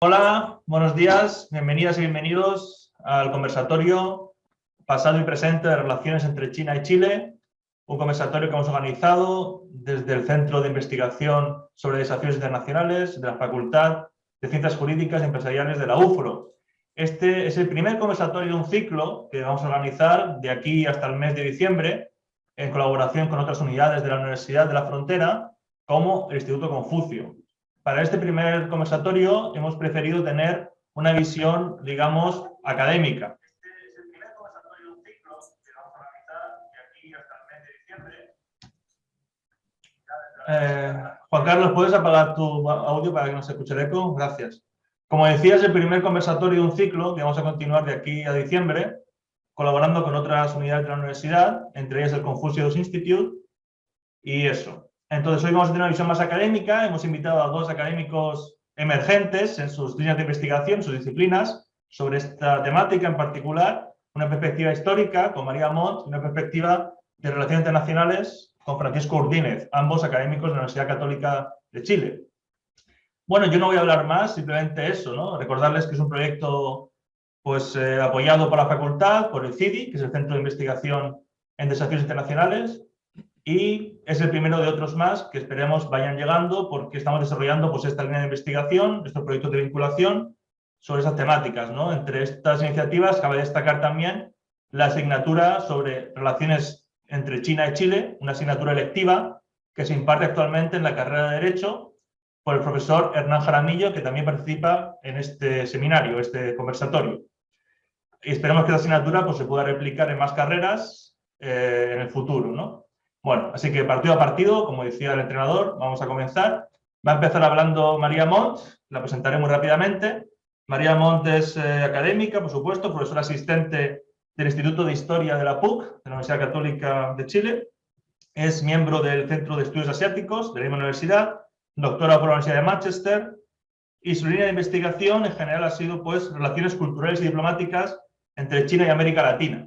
Hola, buenos días, bienvenidas y bienvenidos al conversatorio Pasado y Presente de Relaciones entre China y Chile, un conversatorio que hemos organizado desde el Centro de Investigación sobre Desafíos Internacionales de la Facultad de Ciencias Jurídicas y Empresariales de la UFRO. Este es el primer conversatorio de un ciclo que vamos a organizar de aquí hasta el mes de diciembre en colaboración con otras unidades de la Universidad de la Frontera, como el Instituto Confucio. Para este primer conversatorio hemos preferido tener una visión, digamos, académica. Este es el primer conversatorio de un ciclo que vamos a organizar de aquí hasta el mes de diciembre. Juan Carlos, ¿puedes apagar tu audio para que no se escuche el eco? Gracias. Como decía, es el primer conversatorio de un ciclo que vamos a continuar de aquí a diciembre, colaborando con otras unidades de la universidad, entre ellas el Confucius Institute, y eso. Entonces, hoy vamos a tener una visión más académica. Hemos invitado a dos académicos emergentes en sus líneas de investigación, sus disciplinas, sobre esta temática en particular, una perspectiva histórica con María Montt y una perspectiva de relaciones internacionales con Francisco Urdínez, ambos académicos de la Universidad Católica de Chile. Bueno, yo no voy a hablar más, simplemente eso, ¿no? Recordarles que es un proyecto pues, apoyado por la facultad, por el CIDI, que es el Centro de Investigación en Desafíos Internacionales, y es el primero de otros más que esperemos vayan llegando porque estamos desarrollando pues, esta línea de investigación, estos proyectos de vinculación sobre esas temáticas, ¿no? Entre estas iniciativas cabe destacar también la asignatura sobre relaciones entre China y Chile, una asignatura electiva que se imparte actualmente en la carrera de Derecho por el profesor Hernán Jaramillo, que también participa en este seminario, este conversatorio. Y esperemos que esta asignatura pues, se pueda replicar en más carreras en el futuro, ¿no? Bueno, así que partido a partido, como decía el entrenador, vamos a comenzar. Va a empezar hablando María Montt, la presentaré muy rápidamente. María Montt es académica, por supuesto, profesora asistente del Instituto de Historia de la PUC, de la Universidad Católica de Chile. Es miembro del Centro de Estudios Asiáticos de la misma universidad, doctora por la Universidad de Manchester, y su línea de investigación en general ha sido pues, relaciones culturales y diplomáticas entre China y América Latina.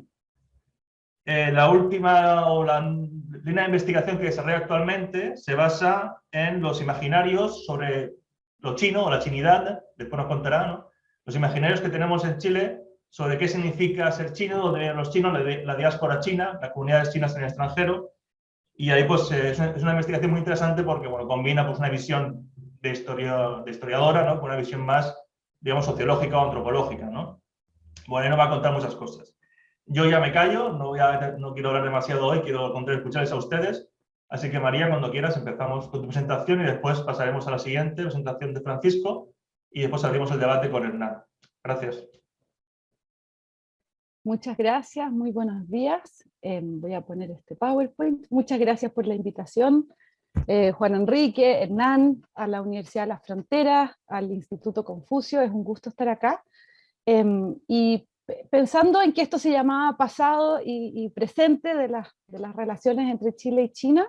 La última o la línea de investigación que desarrolla actualmente se basa en los imaginarios sobre lo chino o la chinidad, después nos contará, ¿no? Los imaginarios que tenemos en Chile sobre qué significa ser chino, dónde viven los chinos, la diáspora china, las comunidades chinas en el extranjero, y ahí pues es una investigación muy interesante porque bueno, combina pues, una visión de historiadora, ¿no? Con una visión más, digamos, sociológica o antropológica, ¿no? Bueno, ahí nos va a contar muchas cosas. Yo ya me callo, no quiero hablar demasiado hoy, quiero escucharles a ustedes. Así que María, cuando quieras, empezamos con tu presentación y después pasaremos a la siguiente presentación de Francisco y después abrimos el debate con Hernán. Gracias. Muchas gracias, muy buenos días. Voy a poner este PowerPoint. Muchas gracias por la invitación. Juan Enrique, Hernán, a la Universidad de las Fronteras, al Instituto Confucio, es un gusto estar acá. Y pensando en que esto se llamaba pasado y presente de las relaciones entre Chile y China,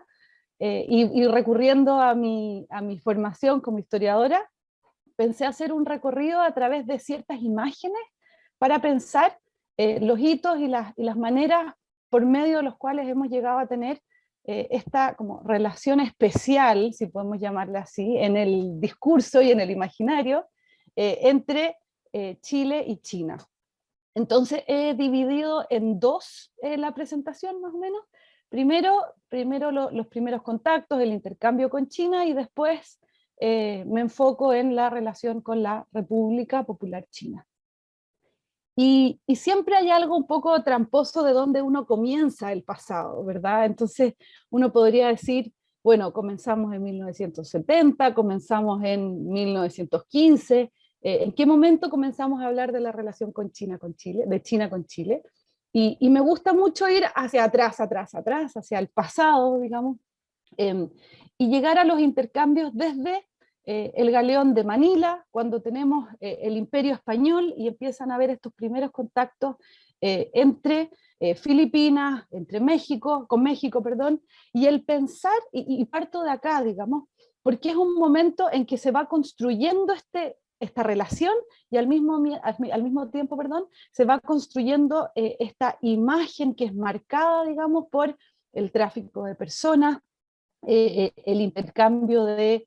y recurriendo a mi formación como historiadora, pensé hacer un recorrido a través de ciertas imágenes para pensar los hitos y las maneras por medio de los cuales hemos llegado a tener esta como relación especial, si podemos llamarla así, en el discurso y en el imaginario, entre Chile y China. Entonces he dividido en dos la presentación más o menos. Primero los primeros contactos, el intercambio con China, y después me enfoco en la relación con la República Popular China. Y siempre hay algo un poco tramposo de dónde uno comienza el pasado, ¿verdad? Entonces uno podría decir, bueno, comenzamos en 1970, comenzamos en 1915, ¿en qué momento comenzamos a hablar de la relación con China, con Chile, de China con Chile? Y me gusta mucho ir hacia atrás, hacia el pasado, digamos, y llegar a los intercambios desde el galeón de Manila, cuando tenemos el Imperio Español y empiezan a haber estos primeros contactos entre Filipinas, entre México, con México, perdón, y el pensar, y parto de acá, digamos, porque es un momento en que se va construyendo esta relación y al mismo tiempo, perdón, se va construyendo esta imagen que es marcada, digamos, por el tráfico de personas, el intercambio de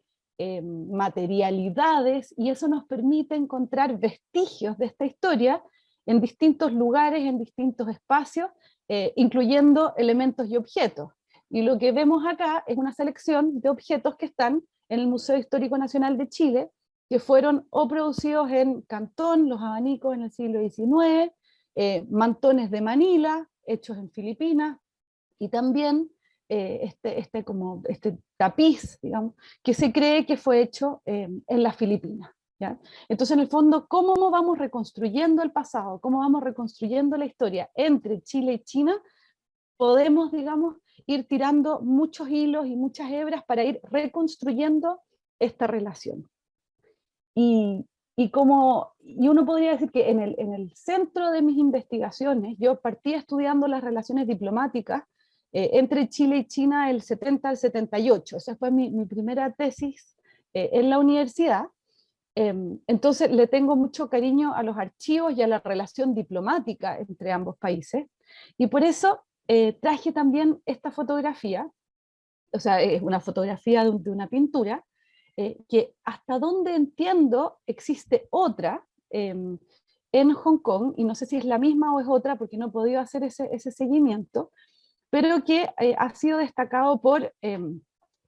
materialidades, y eso nos permite encontrar vestigios de esta historia en distintos lugares, en distintos espacios, incluyendo elementos y objetos. Y lo que vemos acá es una selección de objetos que están en el Museo Histórico Nacional de Chile, que fueron o producidos en Cantón, los abanicos en el siglo XIX, mantones de Manila, hechos en Filipinas, y también este tapiz, digamos, que se cree que fue hecho en las Filipinas. ¿Ya? Entonces, en el fondo, ¿cómo vamos reconstruyendo el pasado? ¿Cómo vamos reconstruyendo la historia entre Chile y China? Podemos, digamos, ir tirando muchos hilos y muchas hebras para ir reconstruyendo esta relación. Y uno podría decir que en el centro de mis investigaciones, yo partí estudiando las relaciones diplomáticas entre Chile y China del 70 al 78. Esa fue mi primera tesis en la universidad. Entonces le tengo mucho cariño a los archivos y a la relación diplomática entre ambos países. Y por eso traje también esta fotografía, o sea, es una fotografía de una pintura, que hasta donde entiendo existe otra en Hong Kong, y no sé si es la misma o es otra porque no he podido hacer ese seguimiento, pero que ha sido destacado por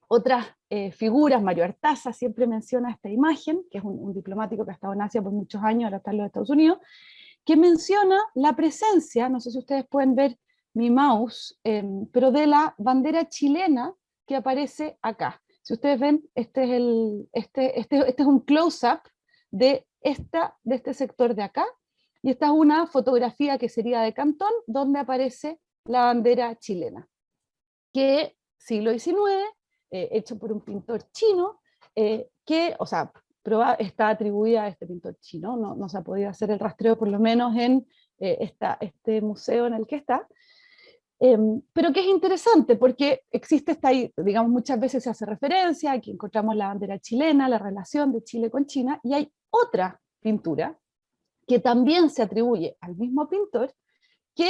otras figuras. Mario Artaza siempre menciona esta imagen, que es un diplomático que ha estado en Asia por muchos años, ahora está en los Estados Unidos, que menciona la presencia, no sé si ustedes pueden ver mi mouse, pero de la bandera chilena que aparece acá. Si ustedes ven, este es un close-up de este sector de acá, y esta es una fotografía que sería de Cantón, donde aparece la bandera chilena, que siglo XIX, hecho por un pintor chino, que, o sea, está atribuida a este pintor chino, no se ha podido hacer el rastreo por lo menos en este museo en el que está, pero que es interesante porque existe digamos, muchas veces se hace referencia, aquí encontramos la bandera chilena, la relación de Chile con China, y hay otra pintura que también se atribuye al mismo pintor, que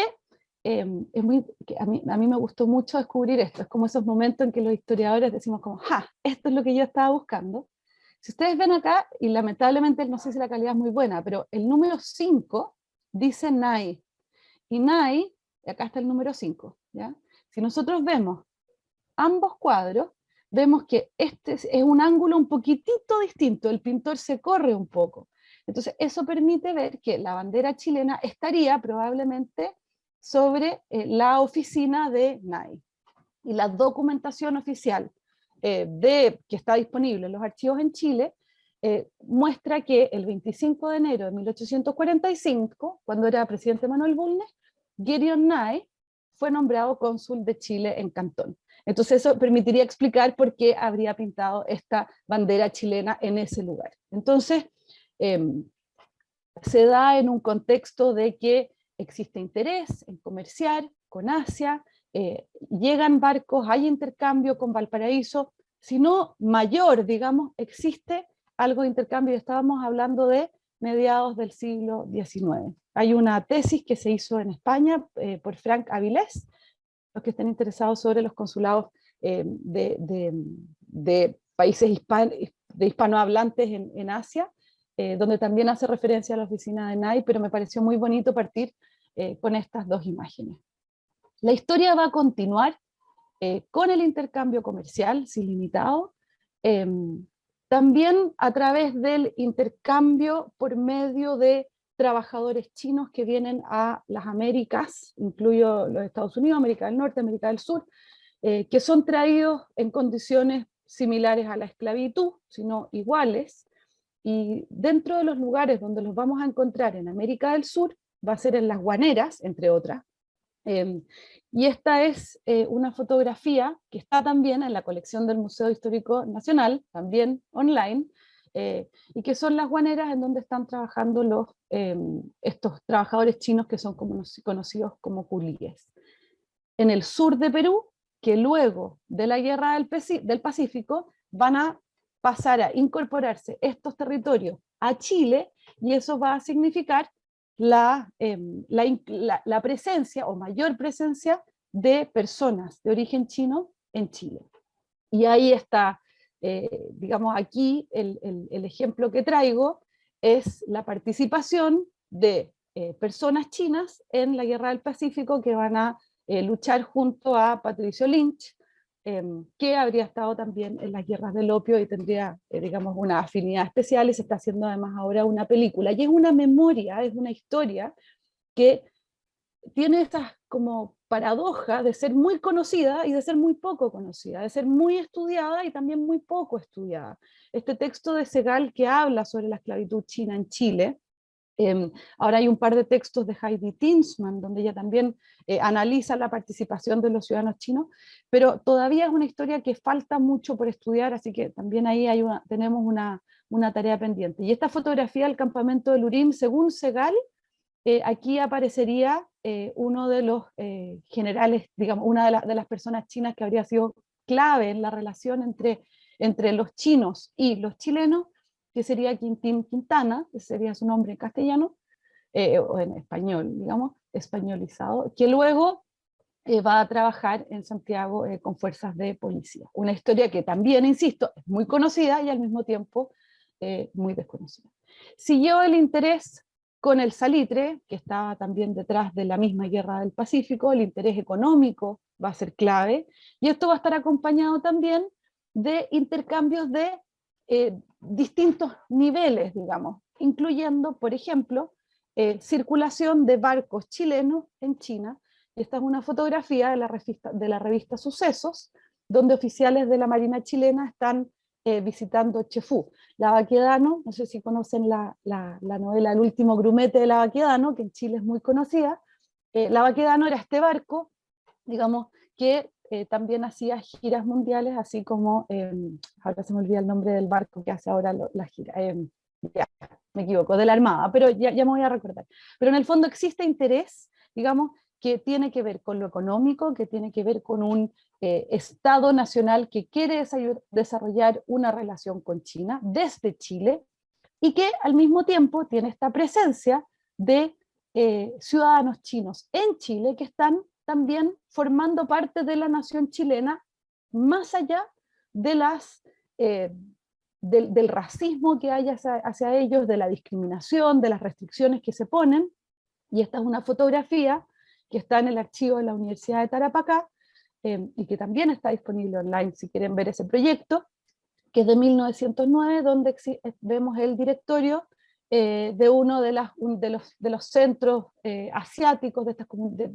que a mí me gustó mucho descubrir esto. Es como esos momentos en que los historiadores decimos como, ¡ja! Esto es lo que yo estaba buscando. Si ustedes ven acá, y lamentablemente no sé si la calidad es muy buena, pero el número 5 dice NAI, y NAI, acá está el número 5, ¿ya? Si nosotros vemos ambos cuadros, vemos que este es un ángulo un poquitito distinto, el pintor se corre un poco. Entonces eso permite ver que la bandera chilena estaría probablemente sobre la oficina de NAI. Y la documentación oficial que está disponible en los archivos en Chile muestra que el 25 de enero de 1845, cuando era presidente Manuel Bulnes, Gideon Nye fue nombrado cónsul de Chile en Cantón. Entonces eso permitiría explicar por qué habría pintado esta bandera chilena en ese lugar. Entonces se da en un contexto de que existe interés en comerciar con Asia, llegan barcos, hay intercambio con Valparaíso, si no mayor, digamos, existe algo de intercambio. Estábamos hablando de mediados del siglo XIX. Hay una tesis que se hizo en España por Frank Avilés, los que estén interesados sobre los consulados de países hispanohablantes en Asia, donde también hace referencia a la oficina de NAI, pero me pareció muy bonito partir con estas dos imágenes. La historia va a continuar con el intercambio comercial sin limitado, también a través del intercambio por medio de trabajadores chinos que vienen a las Américas, incluyo los Estados Unidos, América del Norte, América del Sur, que son traídos en condiciones similares a la esclavitud, sino iguales, y dentro de los lugares donde los vamos a encontrar en América del Sur, va a ser en las Guaneras, entre otras, y esta es una fotografía que está también en la colección del Museo Histórico Nacional, también online, y que son las guaneras en donde están trabajando estos trabajadores chinos que son conocidos como culíes. En el sur de Perú, que luego de la Guerra del Pacífico van a pasar a incorporarse estos territorios a Chile, y eso va a significar la presencia o mayor presencia de personas de origen chino en Chile. Y ahí está digamos, aquí el ejemplo que traigo es la participación de personas chinas en la Guerra del Pacífico que van a luchar junto a Patricio Lynch, que habría estado también en las guerras del opio y tendría, digamos, una afinidad especial, y se está haciendo además ahora una película. Y es una memoria, es una historia que tiene estas como paradoja de ser muy conocida y de ser muy poco conocida, de ser muy estudiada y también muy poco estudiada. Este texto de Segal que habla sobre la esclavitud china en Chile, ahora hay un par de textos de Heidi Tinsman, donde ella también analiza la participación de los ciudadanos chinos, pero todavía es una historia que falta mucho por estudiar, así que también ahí tenemos una tarea pendiente. Y esta fotografía del campamento de Lurín, según Segal, aquí aparecería uno de los generales, digamos, una de las personas chinas que habría sido clave en la relación entre los chinos y los chilenos, que sería Quintín Quintana, que sería su nombre en castellano, o en español, digamos, españolizado, que luego va a trabajar en Santiago con fuerzas de policía. Una historia que también, insisto, es muy conocida y al mismo tiempo muy desconocida. Siguió el interés con el salitre, que estaba también detrás de la misma Guerra del Pacífico. El interés económico va a ser clave, y esto va a estar acompañado también de intercambios de distintos niveles, digamos, incluyendo, por ejemplo, circulación de barcos chilenos en China. Esta es una fotografía de la revista Sucesos, donde oficiales de la Marina chilena están visitando Chefú. La Baquedano, no sé si conocen la novela El último grumete de la Baquedano, que en Chile es muy conocida. La Baquedano era este barco, digamos, que también hacía giras mundiales, así como, ahora se me olvida el nombre del barco que hace ahora la gira, ya, me equivoco, de la Armada, pero ya me voy a recordar. Pero en el fondo existe interés, digamos, que tiene que ver con lo económico, que tiene que ver con un Estado nacional que quiere desarrollar una relación con China desde Chile, y que al mismo tiempo tiene esta presencia de ciudadanos chinos en Chile que están también formando parte de la nación chilena, más allá de del racismo que hay hacia ellos, de la discriminación, de las restricciones que se ponen. Y esta es una fotografía que está en el archivo de la Universidad de Tarapacá, y que también está disponible online si quieren ver ese proyecto, que es de 1909, donde vemos el directorio de uno de los centros asiáticos de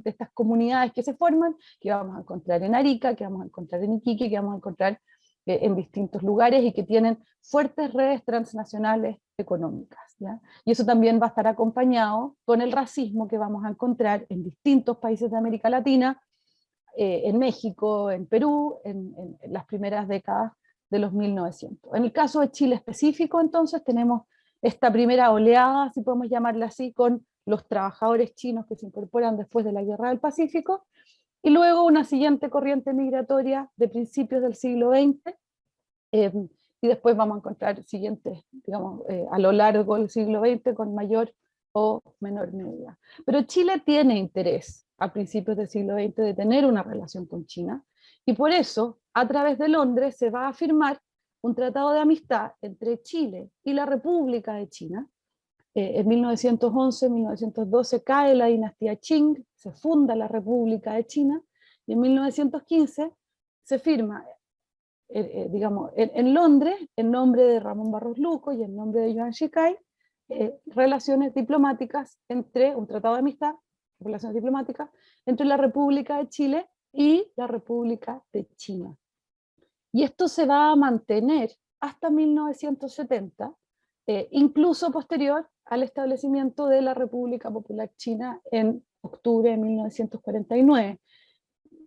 estas comunidades que se forman, que vamos a encontrar en Arica, que vamos a encontrar en Iquique, que vamos a encontrar en distintos lugares, y que tienen fuertes redes transnacionales económicas, ¿ya? Y eso también va a estar acompañado con el racismo que vamos a encontrar en distintos países de América Latina, en México, en Perú, en las primeras décadas de los 1900. En el caso de Chile específico, entonces, tenemos esta primera oleada, si podemos llamarla así, con los trabajadores chinos que se incorporan después de la Guerra del Pacífico, y luego una siguiente corriente migratoria de principios del siglo XX, y después vamos a encontrar siguientes, digamos, a lo largo del siglo XX con mayor o menor medida. Pero Chile tiene interés a principios del siglo XX de tener una relación con China, y por eso, a través de Londres, se va a firmar un tratado de amistad entre Chile y la República de China. En 1911-1912 cae la dinastía Qing, se funda la República de China, y en 1915 se firma, digamos, en Londres, en nombre de Ramón Barros Luco y en nombre de Yuan Shikai, relaciones diplomáticas entre, un tratado de amistad, relaciones diplomáticas, entre la República de Chile y la República de China. Y esto se va a mantener hasta 1970, incluso posterior al establecimiento de la República Popular China en octubre de 1949.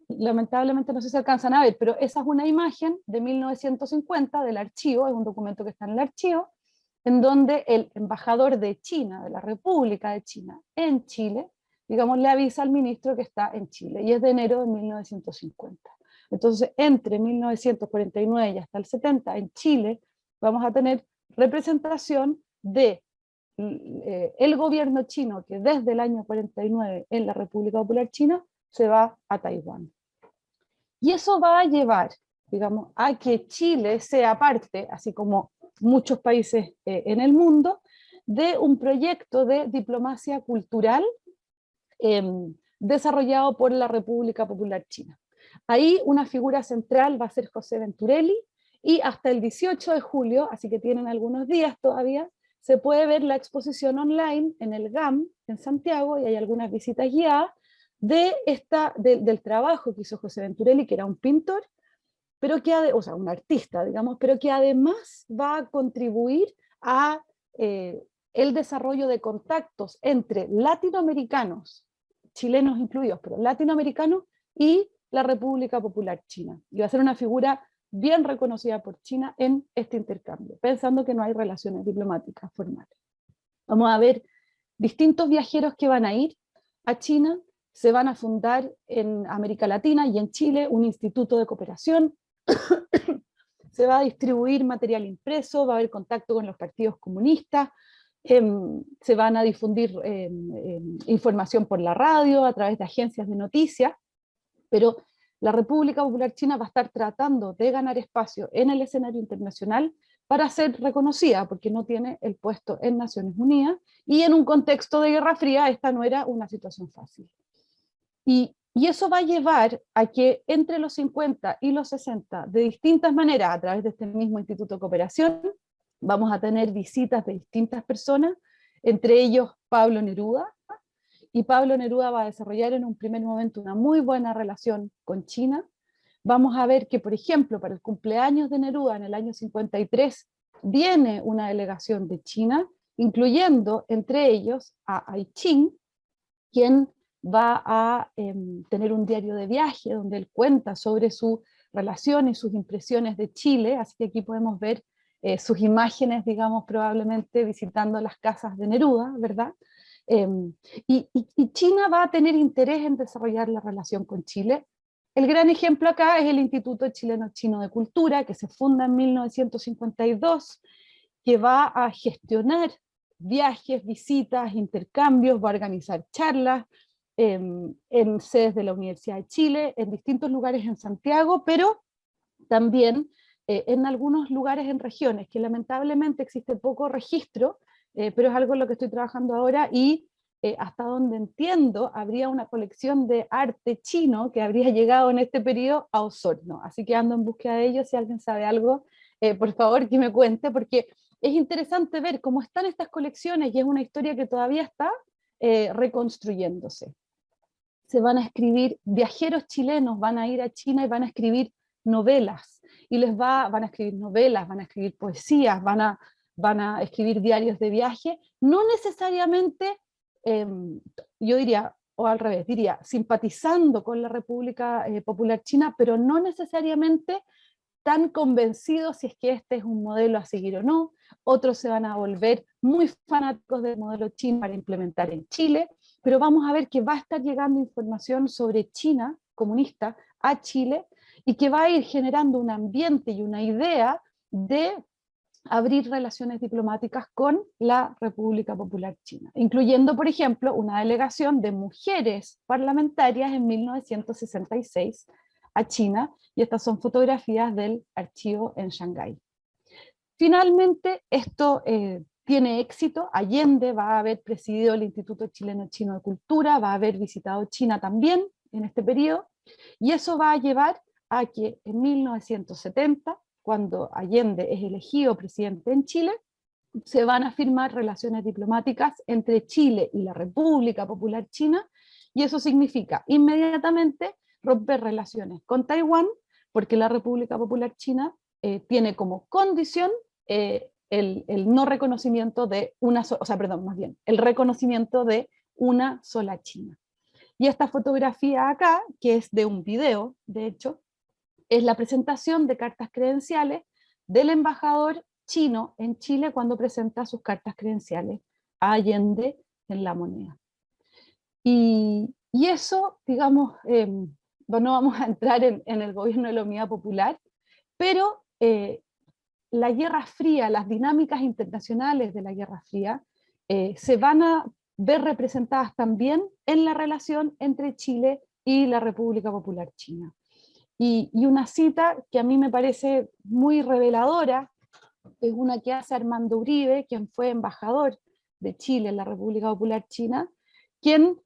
Lamentablemente no sé si alcanzan a ver, pero esa es una imagen de 1950 del archivo, es un documento que está en el archivo, en donde el embajador de China, de la República de China en Chile, digamos, le avisa al ministro que está en Chile, y es de enero de 1950. Entonces, entre 1949 y hasta el 70, en Chile, vamos a tener representación de el gobierno chino, que desde el año 49 en la República Popular China se va a Taiwán. Y eso va a llevar digamos, a que Chile sea parte, así como muchos países en el mundo, de un proyecto de diplomacia cultural desarrollado por la República Popular China. Ahí una figura central va a ser José Venturelli, y hasta el 18 de julio, así que tienen algunos días todavía, se puede ver la exposición online en el GAM, en Santiago, y hay algunas visitas guiadas del trabajo que hizo José Venturelli, que era un pintor, pero que, o sea, un artista, digamos, pero que además va a contribuir a el desarrollo de contactos entre latinoamericanos, chilenos incluidos, pero latinoamericanos, y la República Popular China. Y va a ser una figura bien reconocida por China en este intercambio, pensando que no hay relaciones diplomáticas formales. Vamos a ver distintos viajeros que van a ir a China. Se van a fundar en América Latina y en Chile un instituto de cooperación. Se va a distribuir material impreso, va a haber contacto con los partidos comunistas, se van a difundir información por la radio, a través de agencias de noticias, pero la República Popular China va a estar tratando de ganar espacio en el escenario internacional para ser reconocida, porque no tiene el puesto en Naciones Unidas, y en un contexto de Guerra Fría esta no era una situación fácil. Y eso va a llevar a que entre los 50 y los 60, de distintas maneras, a través de este mismo Instituto de Cooperación, vamos a tener visitas de distintas personas, entre ellos Pablo Neruda, y Pablo Neruda va a desarrollar en un primer momento una muy buena relación con China. Vamos a ver que, por ejemplo, para el cumpleaños de Neruda en el año 53, viene una delegación de China, incluyendo entre ellos a Ai Qing, quien va a tener un diario de viaje donde él cuenta sobre su relación y sus impresiones de Chile, así que aquí podemos ver sus imágenes, digamos, probablemente visitando las casas de Neruda, ¿verdad? Y China va a tener interés en desarrollar la relación con Chile. El gran ejemplo acá es el Instituto Chileno-Chino de Cultura, que se funda en 1952, que va a gestionar viajes, visitas, intercambios, va a organizar charlas en sedes de la Universidad de Chile, en distintos lugares en Santiago, pero también en algunos lugares en regiones, que lamentablemente existe poco registro, pero es algo en lo que estoy trabajando ahora, y hasta donde entiendo, habría una colección de arte chino que habría llegado en este periodo a Osorno, así que ando en búsqueda de ello. Si alguien sabe algo, por favor que me cuente, porque es interesante ver cómo están estas colecciones, y es una historia que todavía está reconstruyéndose. Se van a escribir, viajeros chilenos van a ir a China y van a escribir novelas, y van a escribir novelas, van a escribir poesías, van a escribir diarios de viaje, no necesariamente, yo diría, o al revés, diría, simpatizando con la República Popular China, pero no necesariamente tan convencidos si es que este es un modelo a seguir o no. Otros se van a volver muy fanáticos del modelo chino para implementar en Chile, pero vamos a ver que va a estar llegando información sobre China comunista a Chile, y que va a ir generando un ambiente y una idea de abrir relaciones diplomáticas con la República Popular China, incluyendo, por ejemplo, una delegación de mujeres parlamentarias en 1966 a China, y estas son fotografías del archivo en Shanghái. Finalmente, esto tiene éxito. Allende va a haber presidido el Instituto Chileno-Chino de Cultura, va a haber visitado China también en este periodo, y eso va a llevar a que en 1970, cuando Allende es elegido presidente en Chile, se van a firmar relaciones diplomáticas entre Chile y la República Popular China, y eso significa inmediatamente romper relaciones con Taiwán, porque la República Popular China tiene como condición el no reconocimiento de una sola, o sea, perdón, más bien, el reconocimiento de una sola China. Y esta fotografía acá, que es de un video, de hecho, es la presentación de cartas credenciales del embajador chino en Chile cuando presenta sus cartas credenciales a Allende en La Moneda. Y eso, digamos, no vamos a entrar en el gobierno de la Unidad Popular, pero la Guerra Fría, las dinámicas internacionales de la Guerra Fría, se van a ver representadas también en la relación entre Chile y la República Popular China. Y una cita que a mí me parece muy reveladora es una que hace Armando Uribe, quien fue embajador de Chile en la República Popular China, quien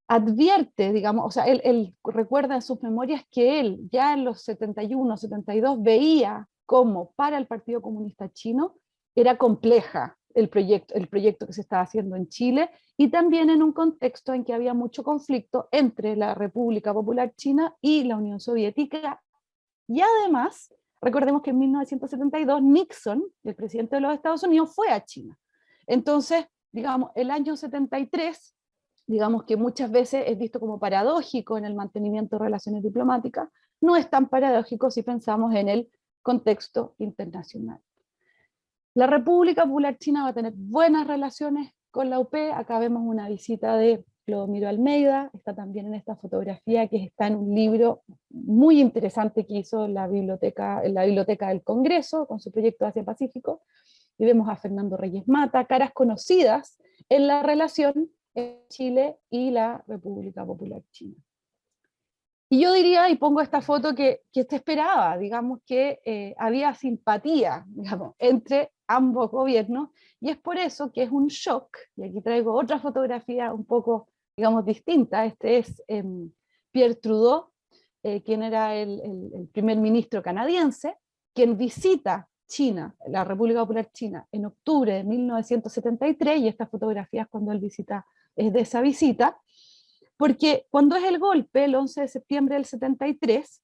advierte, digamos, o sea, él recuerda en sus memorias que él ya en los 71, 72 veía cómo para el Partido Comunista Chino era compleja el proyecto que se estaba haciendo en Chile, y también en un contexto en que había mucho conflicto entre la República Popular China y la Unión Soviética. Y además, recordemos que en 1972 Nixon, el presidente de los Estados Unidos, fue a China. Entonces, digamos, el año 73, digamos que muchas veces es visto como paradójico en el mantenimiento de relaciones diplomáticas, no es tan paradójico si pensamos en el contexto internacional. La República Popular China va a tener buenas relaciones con la UP. Acá vemos una visita de Clodomiro Almeida, está también en esta fotografía que está en un libro muy interesante que hizo en la biblioteca del Congreso con su proyecto Asia-Pacífico, y vemos a Fernando Reyes Mata, caras conocidas en la relación entre Chile y la República Popular China. Y yo diría, y pongo esta foto que se esperaba, digamos que había simpatía, digamos, entre ambos gobiernos, y es por eso que es un shock, y aquí traigo otra fotografía un poco, digamos, distinta. Este es Pierre Trudeau, quien era el primer ministro canadiense, quien visita China, la República Popular China, en octubre de 1973, y esta fotografía es cuando él visita, es de esa visita, porque cuando es el golpe, el 11 de septiembre del 73,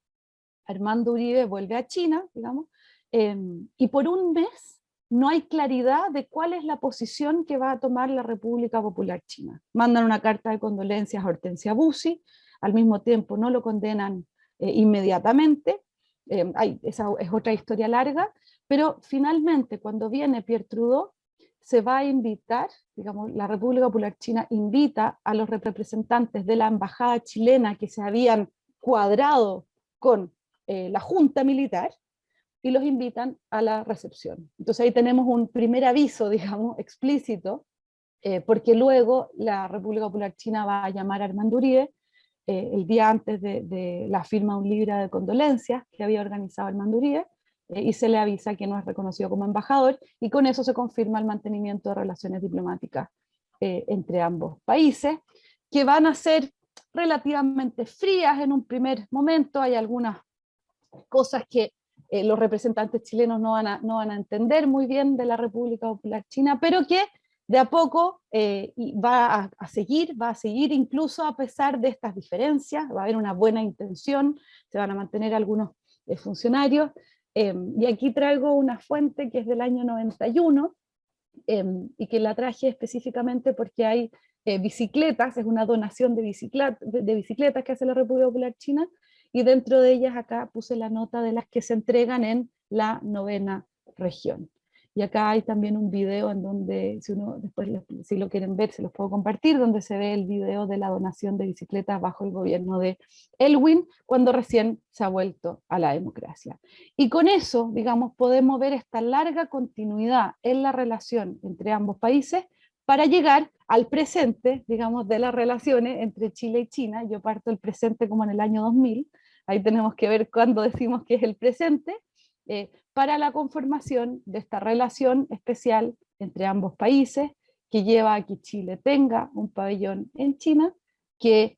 Armando Uribe vuelve a China, digamos, y por un mes no hay claridad de cuál es la posición que va a tomar la República Popular China. Mandan una carta de condolencias a Hortensia Bussi, al mismo tiempo no lo condenan inmediatamente, esa es otra historia larga, pero finalmente cuando viene Pierre Trudeau, se va a invitar, digamos, la República Popular China invita a los representantes de la embajada chilena que se habían cuadrado con la junta militar, y los invitan a la recepción. Entonces ahí tenemos un primer aviso, digamos, explícito, porque luego la República Popular China va a llamar a Armando Uribe el día antes de la firma de un libro de condolencias que había organizado Armando Uribe, y se le avisa que no es reconocido como embajador, y con eso se confirma el mantenimiento de relaciones diplomáticas entre ambos países, que van a ser relativamente frías en un primer momento. Hay algunas cosas que los representantes chilenos no van a entender muy bien de la República Popular China, pero que de a poco va a seguir incluso a pesar de estas diferencias. Va a haber una buena intención, se van a mantener algunos funcionarios, y aquí traigo una fuente que es del año 91, y que la traje específicamente porque hay bicicletas, es una donación de bicicletas que hace la República Popular China, y dentro de ellas acá puse la nota de las que se entregan en la 9ª región. Y acá hay también un video en donde, si uno después, si lo quieren ver, se los puedo compartir, donde se ve el video de la donación de bicicletas bajo el gobierno de Elwin, cuando recién se ha vuelto a la democracia. Y con eso, digamos, podemos ver esta larga continuidad en la relación entre ambos países para llegar al presente, digamos, de las relaciones entre Chile y China. Yo parto del presente como en el año 2000, ahí tenemos que ver cuándo decimos que es el presente, para la conformación de esta relación especial entre ambos países, que lleva a que Chile tenga un pabellón en China, que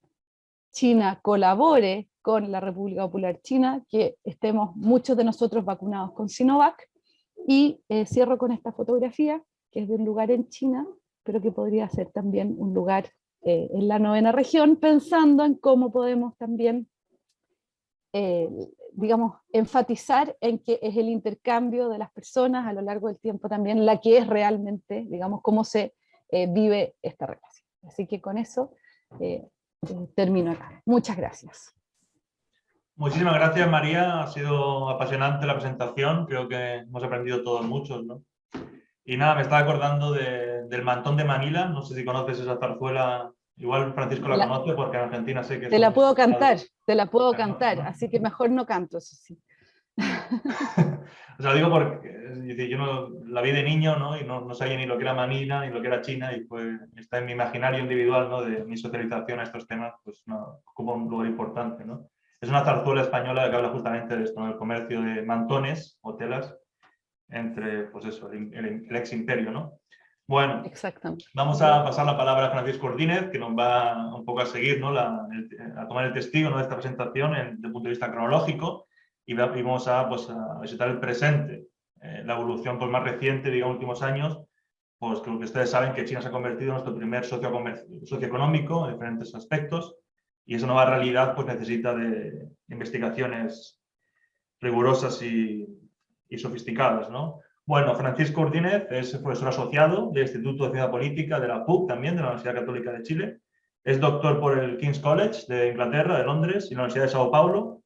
China colabore con la República Popular China, que estemos muchos de nosotros vacunados con Sinovac, y cierro con esta fotografía, que es de un lugar en China, pero que podría ser también un lugar en la 9ª región, pensando en cómo podemos también digamos, enfatizar en que es el intercambio de las personas a lo largo del tiempo también la que es realmente, digamos, cómo se vive esta relación. Así que con eso termino acá. Muchas gracias. Muchísimas gracias, María. Ha sido apasionante la presentación. Creo que hemos aprendido todos muchos, ¿no? Y nada, me estaba acordando del Mantón de Manila. No sé si conoces esa zarzuela. Igual Francisco la conoce porque en Argentina sé que... Te la puedo cantar, ¿no? Así que mejor no canto, eso sí. O sea, digo porque yo la vi de niño, ¿no? Y no sabía ni lo que era Manila ni lo que era China, y pues está en mi imaginario individual, ¿no? De mi socialización a estos temas, pues no, ocupa un lugar importante, ¿no? Es una zarzuela española que habla justamente de esto, ¿no? El comercio de mantones o telas entre, pues eso, el ex imperio, ¿no? Bueno, Exactamente. vamos a pasar la palabra a Francisco Ordínez, que nos va un poco a seguir, ¿no? A tomar el testigo, ¿no?, de esta presentación desde el punto de vista cronológico, y vamos a, pues, a visitar el presente, la evolución pues, más reciente, digamos, últimos años. Pues creo que ustedes saben que China se ha convertido en nuestro primer socio económico en diferentes aspectos, y esa nueva realidad pues, necesita de investigaciones rigurosas y sofisticadas, ¿no? Bueno, Francisco Ordínez es profesor asociado del Instituto de Ciencia Política de la PUC, también de la Universidad Católica de Chile. Es doctor por el King's College de Inglaterra, de Londres, y la Universidad de Sao Paulo.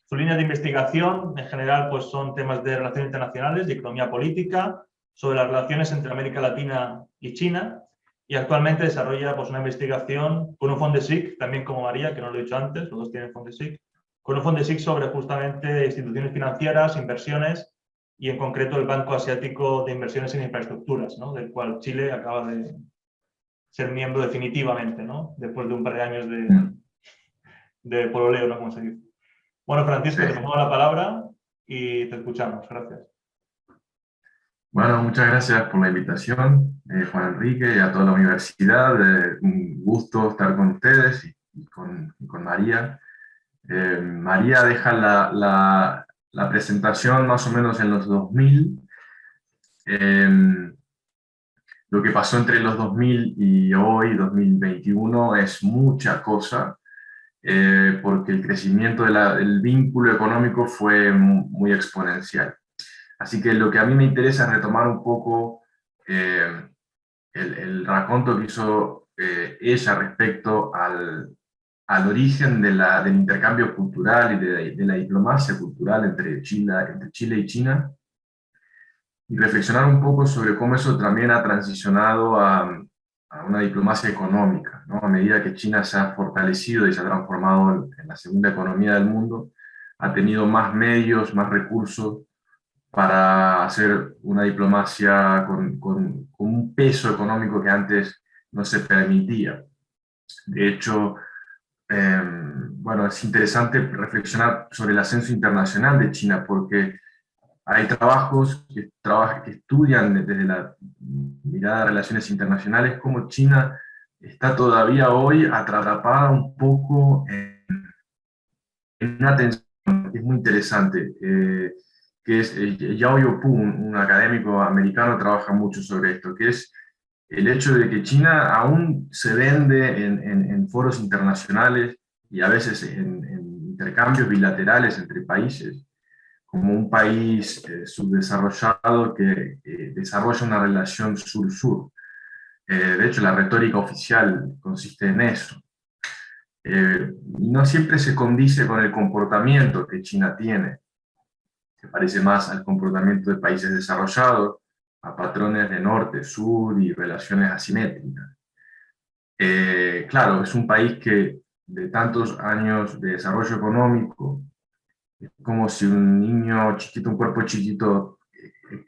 Su línea de investigación, en general, pues son temas de relaciones internacionales y economía política, sobre las relaciones entre América Latina y China, y actualmente desarrolla pues, una investigación con un Fondesic, también como María, que no lo he dicho antes, los dos tienen Fondesic, con un Fondesic sobre justamente instituciones financieras, inversiones, y en concreto el Banco Asiático de Inversiones en Infraestructuras, ¿no?, del cual Chile acaba de ser miembro definitivamente, ¿no?, después de un par de años de pololeo, ¿no?, como se dice. Bueno, Francisco, te tomamos la palabra y te escuchamos. Gracias. Bueno, muchas gracias por la invitación, Juan Enrique, y a toda la universidad. Un gusto estar con ustedes y con María. María deja la presentación más o menos en los 2000. Lo que pasó entre los 2000 y hoy, 2021, es mucha cosa, porque el crecimiento del vínculo económico fue muy exponencial. Así que lo que a mí me interesa es retomar un poco el raconto que hizo ella respecto al origen del intercambio cultural y de la diplomacia cultural entre Chile y China, y reflexionar un poco sobre cómo eso también ha transicionado a una diplomacia económica, ¿no? A medida que China se ha fortalecido y se ha transformado en la segunda economía del mundo, ha tenido más medios, más recursos para hacer una diplomacia con un peso económico que antes no se permitía. De hecho, bueno, es interesante reflexionar sobre el ascenso internacional de China, porque hay trabajos que estudian desde la mirada de relaciones internacionales cómo China está todavía hoy atrapada un poco en una tensión que es muy interesante, que es Yao Yopu, un académico americano, trabaja mucho sobre esto, que es el hecho de que China aún se vende en foros internacionales y a veces en intercambios bilaterales entre países, como un país subdesarrollado que desarrolla una relación sur-sur. De hecho, la retórica oficial consiste en eso. Y no siempre se condice con el comportamiento que China tiene, que parece más al comportamiento de países desarrollados, a patrones de norte, sur y relaciones asimétricas. Claro, es un país que de tantos años de desarrollo económico, es como si un niño chiquito, un cuerpo chiquito,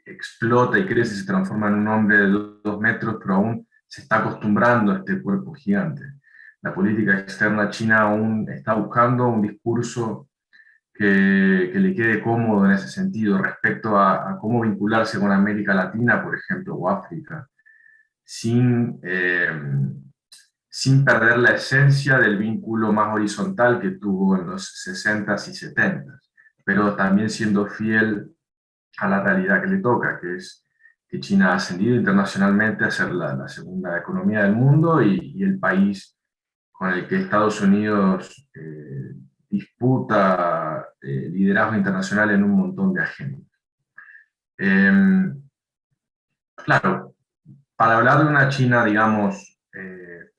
explota y crece y se transforma en un hombre de 2 metros, pero aún se está acostumbrando a este cuerpo gigante. La política externa china aún está buscando un discurso que le quede cómodo en ese sentido respecto a cómo vincularse con América Latina, por ejemplo, o África, sin perder la esencia del vínculo más horizontal que tuvo en los 60s y 70s, pero también siendo fiel a la realidad que le toca, que es que China ha ascendido internacionalmente a ser la segunda economía del mundo y el país con el que Estados Unidos disputa liderazgo internacional en un montón de agendas. Claro, para hablar de una China, digamos,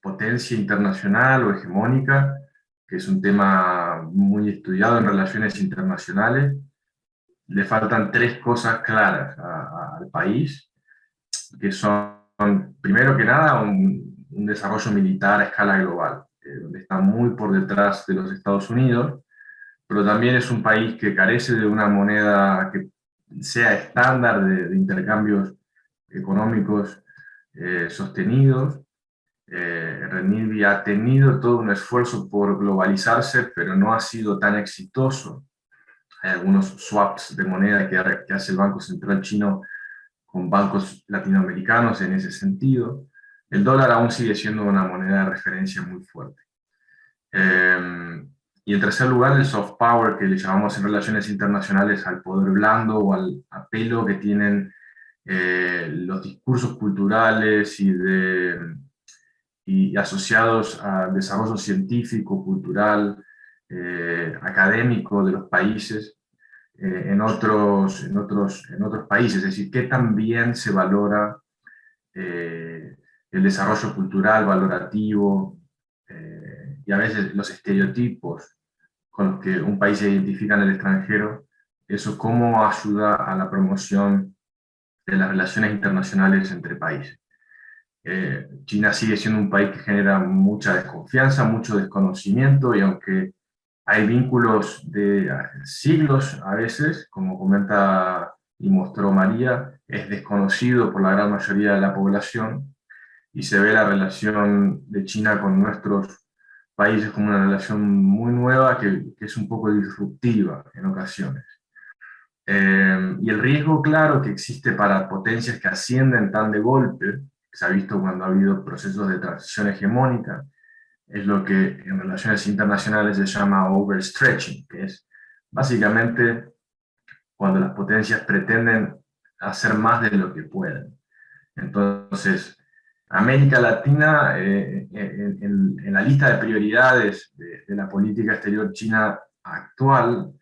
potencia internacional o hegemónica, que es un tema muy estudiado en relaciones internacionales, le faltan 3 cosas claras al país, que son, primero que nada, un desarrollo militar a escala global, donde está muy por detrás de los Estados Unidos, pero también es un país que carece de una moneda que sea estándar de intercambios económicos sostenidos, El renminbi ha tenido todo un esfuerzo por globalizarse, pero no ha sido tan exitoso. Hay algunos swaps de moneda que hace el Banco Central chino con bancos latinoamericanos en ese sentido. El dólar aún sigue siendo una moneda de referencia muy fuerte. Y en tercer lugar, el soft power, que le llamamos en relaciones internacionales al poder blando o al apelo que tienen los discursos culturales y asociados al desarrollo científico, cultural, académico de los países en otros países. Es decir, qué tan bien se valora el desarrollo cultural, valorativo, y a veces los estereotipos con los que un país se identifica en el extranjero, eso cómo ayuda a la promoción de las relaciones internacionales entre países. China sigue siendo un país que genera mucha desconfianza, mucho desconocimiento, y aunque hay vínculos de siglos a veces, como comenta y mostró María, es desconocido por la gran mayoría de la población, y se ve la relación de China con nuestros países como una relación muy nueva que es un poco disruptiva en ocasiones. Y el riesgo claro que existe para potencias que ascienden tan de golpe, que se ha visto cuando ha habido procesos de transición hegemónica, es lo que en relaciones internacionales se llama overstretching, que es básicamente cuando las potencias pretenden hacer más de lo que pueden. Entonces, América Latina, en la lista de prioridades de la política exterior china actual,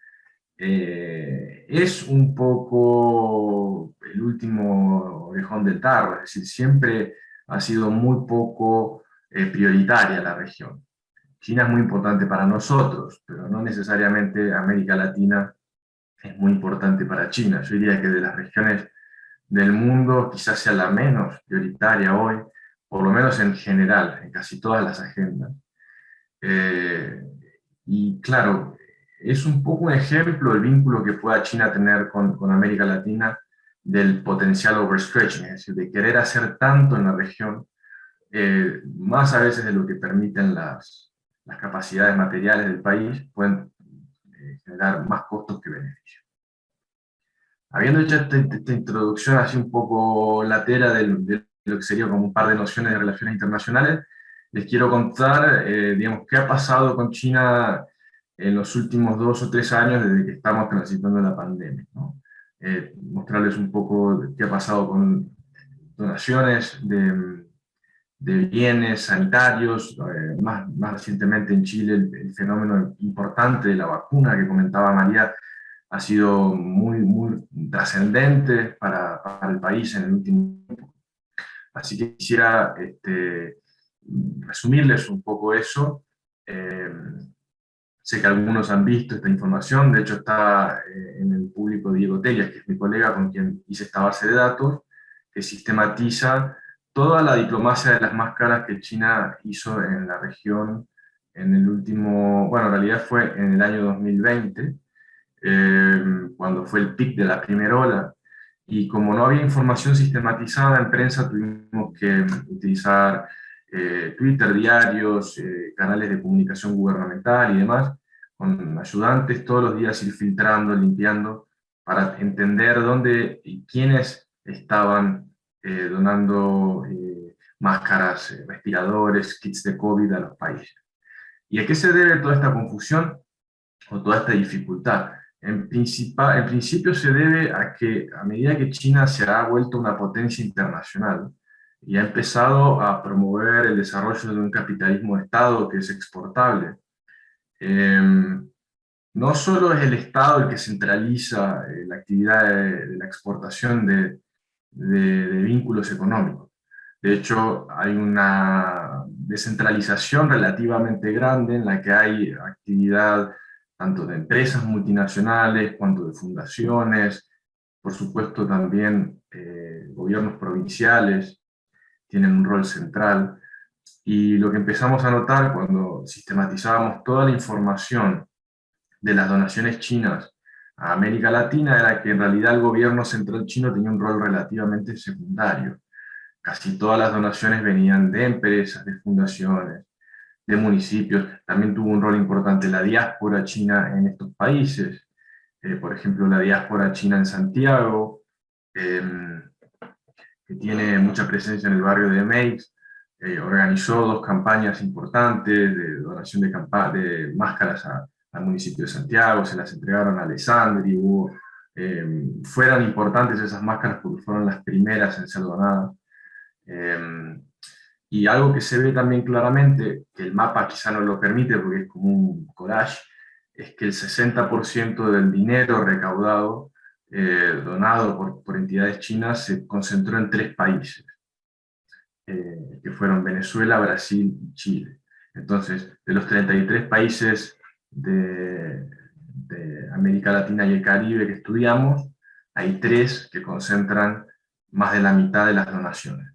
es un poco el último orejón del tarro, es decir, siempre ha sido muy poco prioritaria la región. China es muy importante para nosotros, pero no necesariamente América Latina es muy importante para China. Yo diría que de las regiones del mundo quizás sea la menos prioritaria hoy, por lo menos en general, en casi todas las agendas. Y claro, es un poco un ejemplo el vínculo que pueda China tener con América Latina del potencial overstretching, es decir, de querer hacer tanto en la región, más a veces de lo que permiten las capacidades materiales del país, pueden generar más costos que beneficios. Habiendo hecho esta introducción así un poco latera de lo que sería como un par de nociones de relaciones internacionales, les quiero contar, digamos, qué ha pasado con China en los últimos 2 o 3 años desde que estamos transitando la pandemia, ¿no? Mostrarles un poco qué ha pasado con donaciones de bienes sanitarios, más recientemente en Chile el fenómeno importante de la vacuna que comentaba María ha sido muy trascendente para el país en el último tiempo. Así que quisiera resumirles un poco eso. Sé que algunos han visto esta información, de hecho está en el público Diego Telias, que es mi colega con quien hice esta base de datos, que sistematiza toda la diplomacia de las máscaras que China hizo en la región en el último, bueno, en realidad fue en el año 2020, cuando fue el pic de la primera ola, y como no había información sistematizada en prensa, tuvimos que utilizar Twitter, diarios, canales de comunicación gubernamental y demás, con ayudantes todos los días ir filtrando, limpiando, para entender dónde y quiénes estaban donando máscaras, respiradores, kits de COVID a los países. ¿Y a qué se debe toda esta confusión o toda esta dificultad? En principio se debe a que a medida que China se ha vuelto una potencia internacional y ha empezado a promover el desarrollo de un capitalismo de Estado que es exportable, no solo es el Estado el que centraliza la actividad de la exportación de vínculos económicos. De hecho, hay una descentralización relativamente grande en la que hay actividad tanto de empresas multinacionales, cuanto de fundaciones, por supuesto también gobiernos provinciales tienen un rol central. Y lo que empezamos a notar cuando sistematizábamos toda la información de las donaciones chinas a América Latina era que en realidad el gobierno central chino tenía un rol relativamente secundario. casi todas las donaciones venían de empresas, de fundaciones, de municipios. También tuvo un rol importante la diáspora china en estos países. Por ejemplo, la diáspora china en Santiago, que tiene mucha presencia en el barrio de Meix, organizó 2 campañas importantes de donación de máscaras al municipio de Santiago, se las entregaron a Alessandri, fueron importantes esas máscaras porque fueron las primeras en ser donadas. Y algo que se ve también claramente, que el mapa quizá no lo permite porque es como un collage, es que el 60% del dinero recaudado, donado por entidades chinas, se concentró en 3 países, que fueron Venezuela, Brasil y Chile. Entonces, de los 33 países de América Latina y el Caribe que estudiamos, hay 3 que concentran más de la mitad de las donaciones.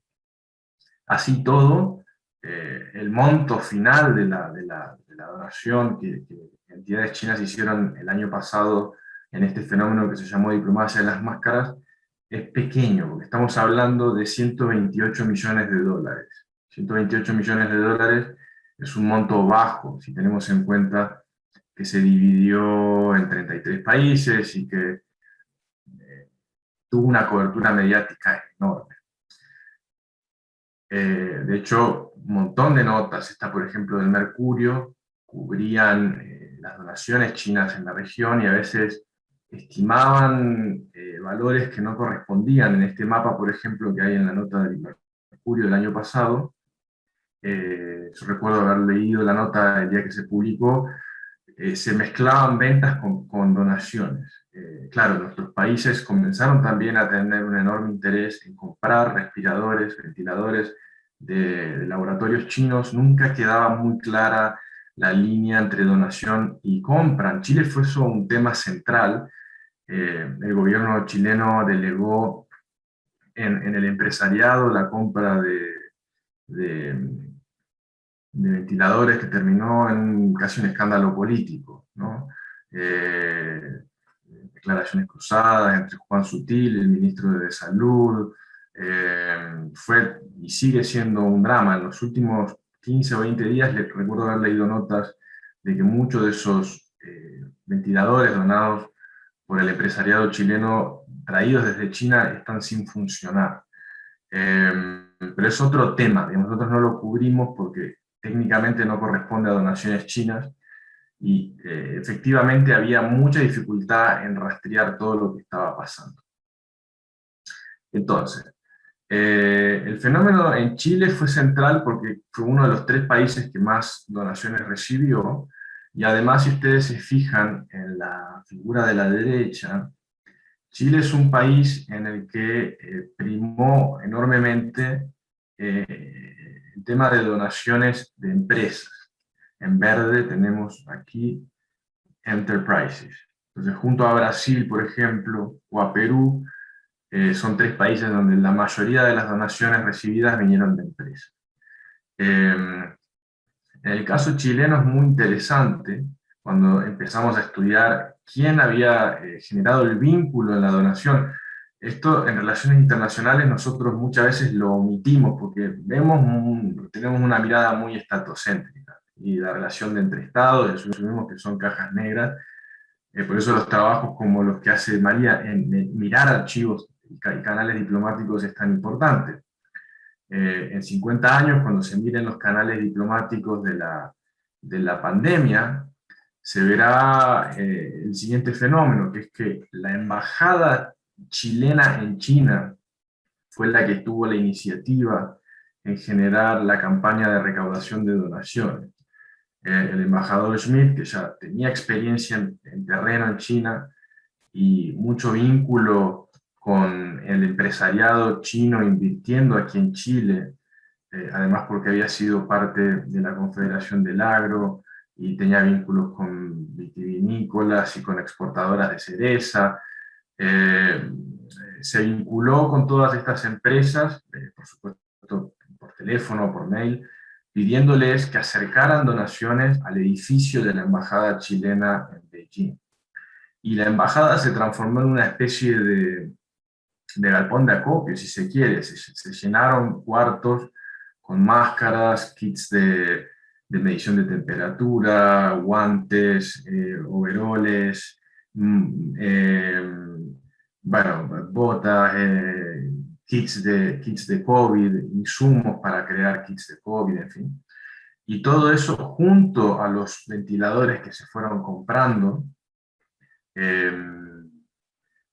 Así todo, el monto final de la donación que entidades chinas hicieron el año pasado en este fenómeno que se llamó diplomacia de las máscaras, es pequeño, porque estamos hablando de 128 millones de dólares. 128 millones de dólares es un monto bajo, si tenemos en cuenta que se dividió en 33 países y que tuvo una cobertura mediática enorme. De hecho, un montón de notas, esta por ejemplo del Mercurio, cubrían las donaciones chinas en la región y a veces estimaban valores que no correspondían. En este mapa, por ejemplo, que hay en la nota del Mercurio del año pasado, yo recuerdo haber leído la nota el día que se publicó, se mezclaban ventas con donaciones. Claro, nuestros países comenzaron también a tener un enorme interés en comprar respiradores, ventiladores de laboratorios chinos. Nunca quedaba muy clara la línea entre donación y compra. En Chile fue eso un tema central. El gobierno chileno delegó en el empresariado la compra de ventiladores que terminó en casi un escándalo político, ¿no? Declaraciones cruzadas entre Juan Sutil, el ministro de Salud, fue y sigue siendo un drama. En los últimos 15 o 20 días recuerdo haber leído notas de que muchos de esos ventiladores donados por el empresariado chileno traídos desde China están sin funcionar. Pero es otro tema, nosotros no lo cubrimos porque técnicamente no corresponde a donaciones chinas y efectivamente había mucha dificultad en rastrear todo lo que estaba pasando. Entonces, el fenómeno en Chile fue central porque fue uno de los 3 países que más donaciones recibió, y además si ustedes se fijan en la figura de la derecha, Chile es un país en el que primó enormemente el tema de donaciones de empresas. En verde tenemos aquí enterprises. Entonces, junto a Brasil, por ejemplo, o a Perú, son 3 países donde la mayoría de las donaciones recibidas vinieron de empresas. En el caso chileno es muy interesante cuando empezamos a estudiar quién había generado el vínculo en la donación. Esto en relaciones internacionales nosotros muchas veces lo omitimos porque tenemos una mirada muy estatocéntrica y la relación entre estados, asumimos que son cajas negras. Por eso los trabajos como los que hace María en mirar archivos y canales diplomáticos es tan importante. En 50 años, cuando se miren los canales diplomáticos de la pandemia, se verá el siguiente fenómeno, que es que la embajada chilena en China fue la que tuvo la iniciativa en generar la campaña de recaudación de donaciones. El embajador Schmidt, que ya tenía experiencia en terreno en China y mucho vínculo con el empresariado chino invirtiendo aquí en Chile, además porque había sido parte de la Confederación del Agro y tenía vínculos con vitivinícolas y con exportadoras de cereza, se vinculó con todas estas empresas, por supuesto por teléfono o por mail, pidiéndoles que acercaran donaciones al edificio de la embajada chilena en Beijing. Y la embajada se transformó en una especie de de galpón de acopio, si se quiere. Se llenaron cuartos con máscaras, kits de medición de temperatura, guantes, overoles, bueno, botas, kits de COVID, insumos para crear kits de COVID, en fin. Y todo eso junto a los ventiladores que se fueron comprando en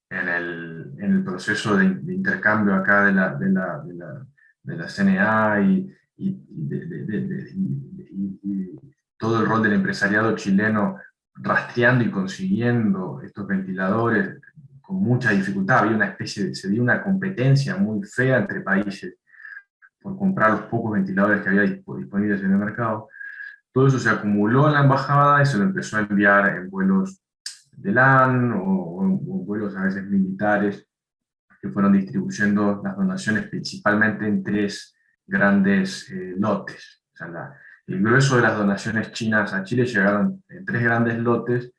el proceso de intercambio acá de la CNA y todo el rol del empresariado chileno rastreando y consiguiendo estos ventiladores con mucha dificultad. Había una se dio una competencia muy fea entre países por comprar los pocos ventiladores que había disponibles en el mercado. Todo eso se acumuló en la embajada y se lo empezó a enviar en vuelos de LAN o en vuelos a veces militares, que fueron distribuyendo las donaciones principalmente en 3 grandes lotes. O sea, el grueso de las donaciones chinas a Chile llegaron en 3 grandes lotes,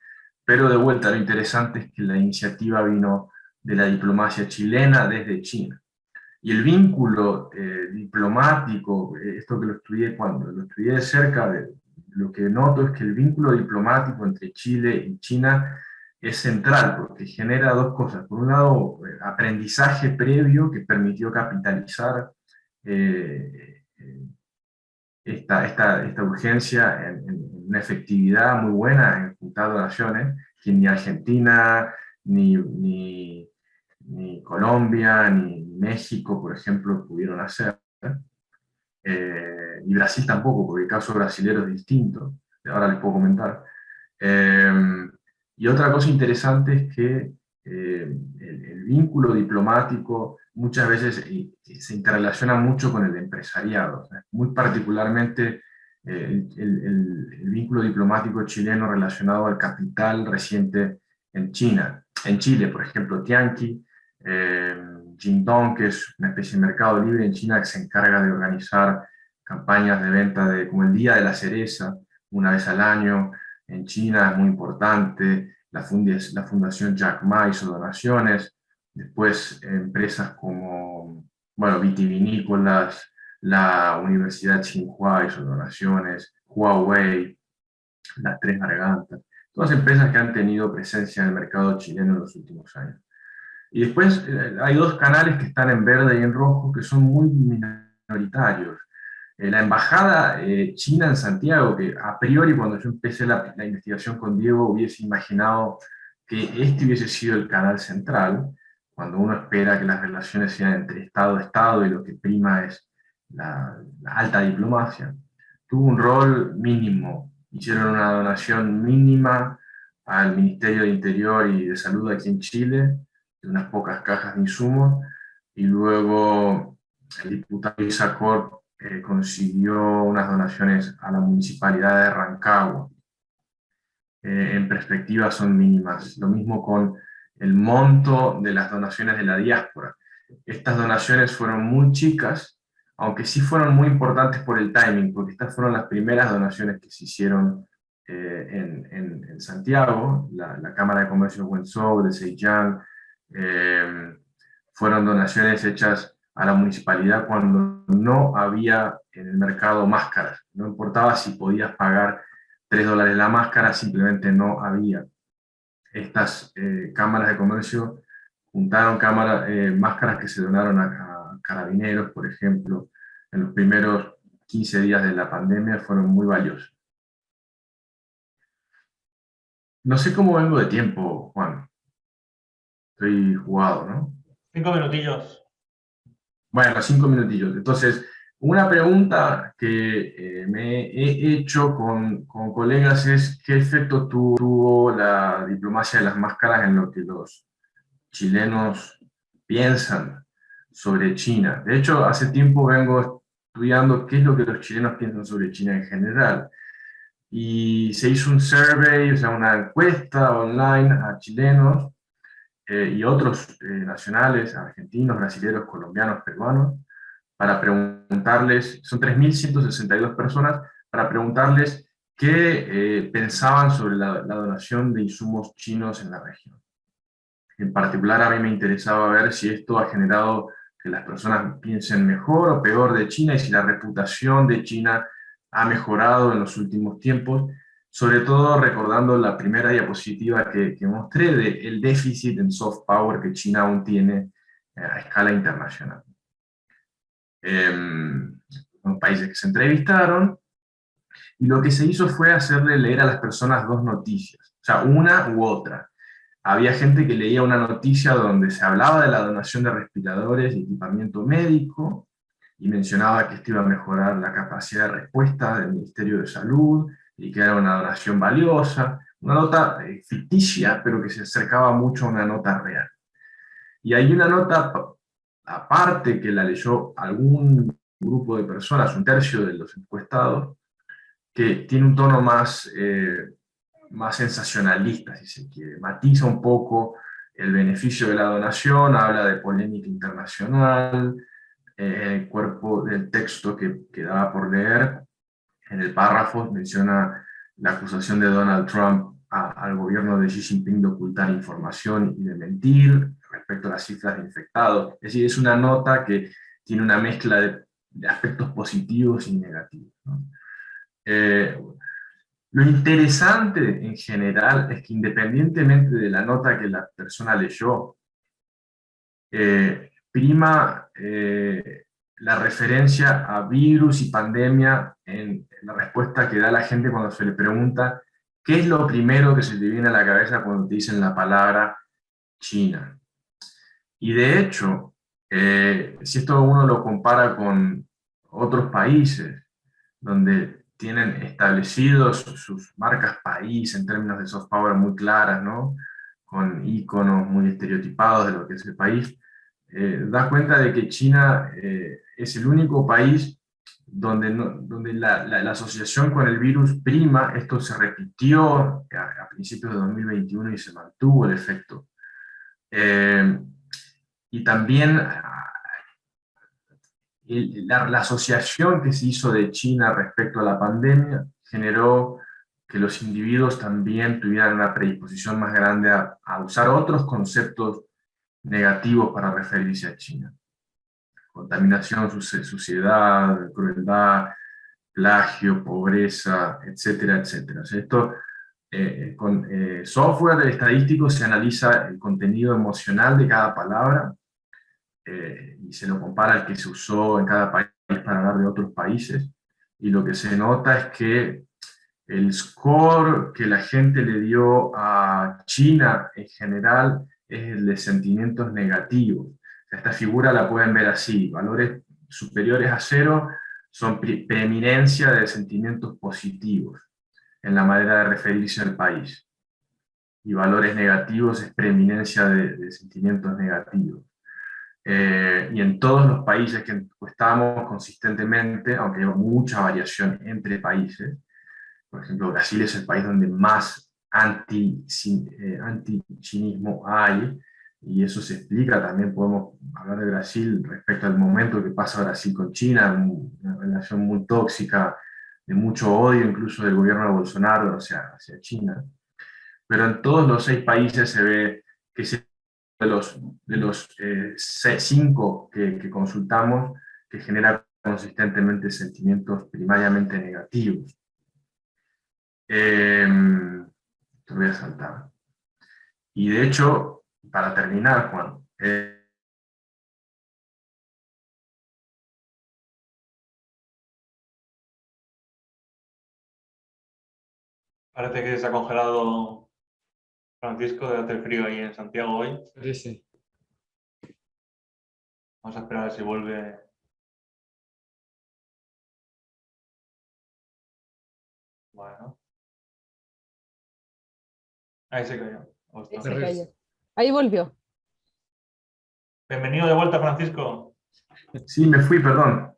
pero de vuelta lo interesante es que la iniciativa vino de la diplomacia chilena desde China. Y el vínculo diplomático, esto que lo estudié cuando lo estudié de cerca, lo que noto es que el vínculo diplomático entre Chile y China es central, porque genera 2 cosas. Por un lado, aprendizaje previo que permitió capitalizar esta urgencia en una efectividad muy buena en juntar donaciones, que ni Argentina, ni Colombia, ni México, por ejemplo, pudieron hacer. Y Brasil tampoco, porque el caso brasilero es distinto, ahora les puedo comentar. Y otra cosa interesante es que el vínculo diplomático muchas veces se interrelaciona mucho con el empresariado, o sea, muy particularmente el vínculo diplomático chileno relacionado al capital reciente en China. En Chile, por ejemplo, Tianqi, Jingdong, que es una especie de mercado libre en China que se encarga de organizar campañas de venta como el Día de la Cereza, una vez al año. En China es muy importante. La Fundación Jack Ma hizo donaciones. Después empresas como, bueno, vitivinícolas, la Universidad Tsinghua hizo donaciones, Huawei, las Tres Gargantas, todas empresas que han tenido presencia en el mercado chileno en los últimos años. Y después hay 2 canales que están en verde y en rojo que son muy minoritarios. La embajada china en Santiago, que a priori cuando yo empecé la investigación con Diego hubiese imaginado que este hubiese sido el canal central, cuando uno espera que las relaciones sean entre Estado a Estado y lo que prima es la alta diplomacia, tuvo un rol mínimo. Hicieron una donación mínima al Ministerio de Interior y de Salud aquí en Chile, de unas pocas cajas de insumos, y luego el diputado Isacor consiguió unas donaciones a la Municipalidad de Rancagua. En perspectiva son mínimas. Lo mismo con el monto de las donaciones de la diáspora. Estas donaciones fueron muy chicas, aunque sí fueron muy importantes por el timing, porque estas fueron las primeras donaciones que se hicieron en Santiago, la Cámara de Comercio de Wenzhou, de Zhejiang. Fueron donaciones hechas a la municipalidad cuando no había en el mercado máscaras. No importaba si podías pagar $3 la máscara, simplemente no había. Estas cámaras de comercio juntaron máscaras que se donaron a carabineros, por ejemplo, en los primeros 15 días de la pandemia, fueron muy valiosos. No sé cómo vengo de tiempo, Juan. Estoy jugado, ¿no? 5 minutillos. Bueno, 5 minutillos. Entonces, una pregunta que me he hecho con colegas es ¿qué efecto tuvo la diplomacia de las máscaras en lo que los chilenos piensan sobre China? De hecho, hace tiempo vengo estudiando qué es lo que los chilenos piensan sobre China en general. Y se hizo un survey, o sea, una encuesta online a chilenos y otros nacionales, argentinos, brasileños, colombianos, peruanos, para preguntarles, son 3.162 personas, para preguntarles qué pensaban sobre la donación de insumos chinos en la región. En particular a mí me interesaba ver si esto ha generado que las personas piensen mejor o peor de China y si la reputación de China ha mejorado en los últimos tiempos, sobre todo recordando la primera diapositiva que mostré del déficit en soft power que China aún tiene a escala internacional. Los países que se entrevistaron, y lo que se hizo fue hacerle leer a las personas dos noticias, o sea, una u otra. Había gente que leía una noticia donde se hablaba de la donación de respiradores y equipamiento médico, y mencionaba que esto iba a mejorar la capacidad de respuesta del Ministerio de Salud, y que era una donación valiosa, una nota ficticia, pero que se acercaba mucho a una nota real. Y hay una nota aparte que la leyó algún grupo de personas, un tercio de los encuestados, que tiene un tono más sensacionalista, si se quiere. Matiza un poco el beneficio de la donación, habla de polémica internacional, el cuerpo del texto que daba por leer, en el párrafo menciona la acusación de Donald Trump al gobierno de Xi Jinping de ocultar información y de mentir respecto a las cifras de infectados. Es decir, es una nota que tiene una mezcla de aspectos positivos y negativos, ¿no? Lo interesante en general es que independientemente de la nota que la persona leyó, prima la referencia a virus y pandemia en la respuesta que da la gente cuando se le pregunta qué es lo primero que se te viene a la cabeza cuando te dicen la palabra China. Y de hecho, si esto uno lo compara con otros países, donde tienen establecidos sus marcas país en términos de soft power muy claras, ¿no? Con iconos muy estereotipados de lo que es el país, das cuenta de que China es el único país donde la asociación con el virus prima. Esto se repitió a principios de 2021 y se mantuvo el efecto. Y también la asociación que se hizo de China respecto a la pandemia generó que los individuos también tuvieran una predisposición más grande a usar otros conceptos negativos para referirse a China. Contaminación, suciedad, crueldad, plagio, pobreza, etcétera, etcétera. O sea, esto, con software estadístico se analiza el contenido emocional de cada palabra, y se lo compara al que se usó en cada país para hablar de otros países, y lo que se nota es que el score que la gente le dio a China en general es el de sentimientos negativos. Esta figura la pueden ver así: valores superiores a 0 son preeminencia de sentimientos positivos en la manera de referirse al país, y valores negativos es preeminencia de sentimientos negativos. Y en todos los países que encuestamos consistentemente, aunque hay mucha variación entre países, por ejemplo, Brasil es el país donde más anti-chinismo hay, y eso se explica, también podemos hablar de Brasil respecto al momento que pasa Brasil con China, una relación muy tóxica, de mucho odio incluso del gobierno de Bolsonaro hacia China. Pero en todos los 6 países se ve que de los 5 que consultamos, que genera consistentemente sentimientos primariamente negativos. Te voy a saltar. Y de hecho, para terminar, Juan, Parece que se ha congelado Francisco, de hacer frío ahí en Santiago hoy. Sí. Vamos a esperar a ver si vuelve. Bueno. Ahí se cayó. Ahí se cayó. Ahí volvió. Bienvenido de vuelta, Francisco. Sí, me fui, perdón. No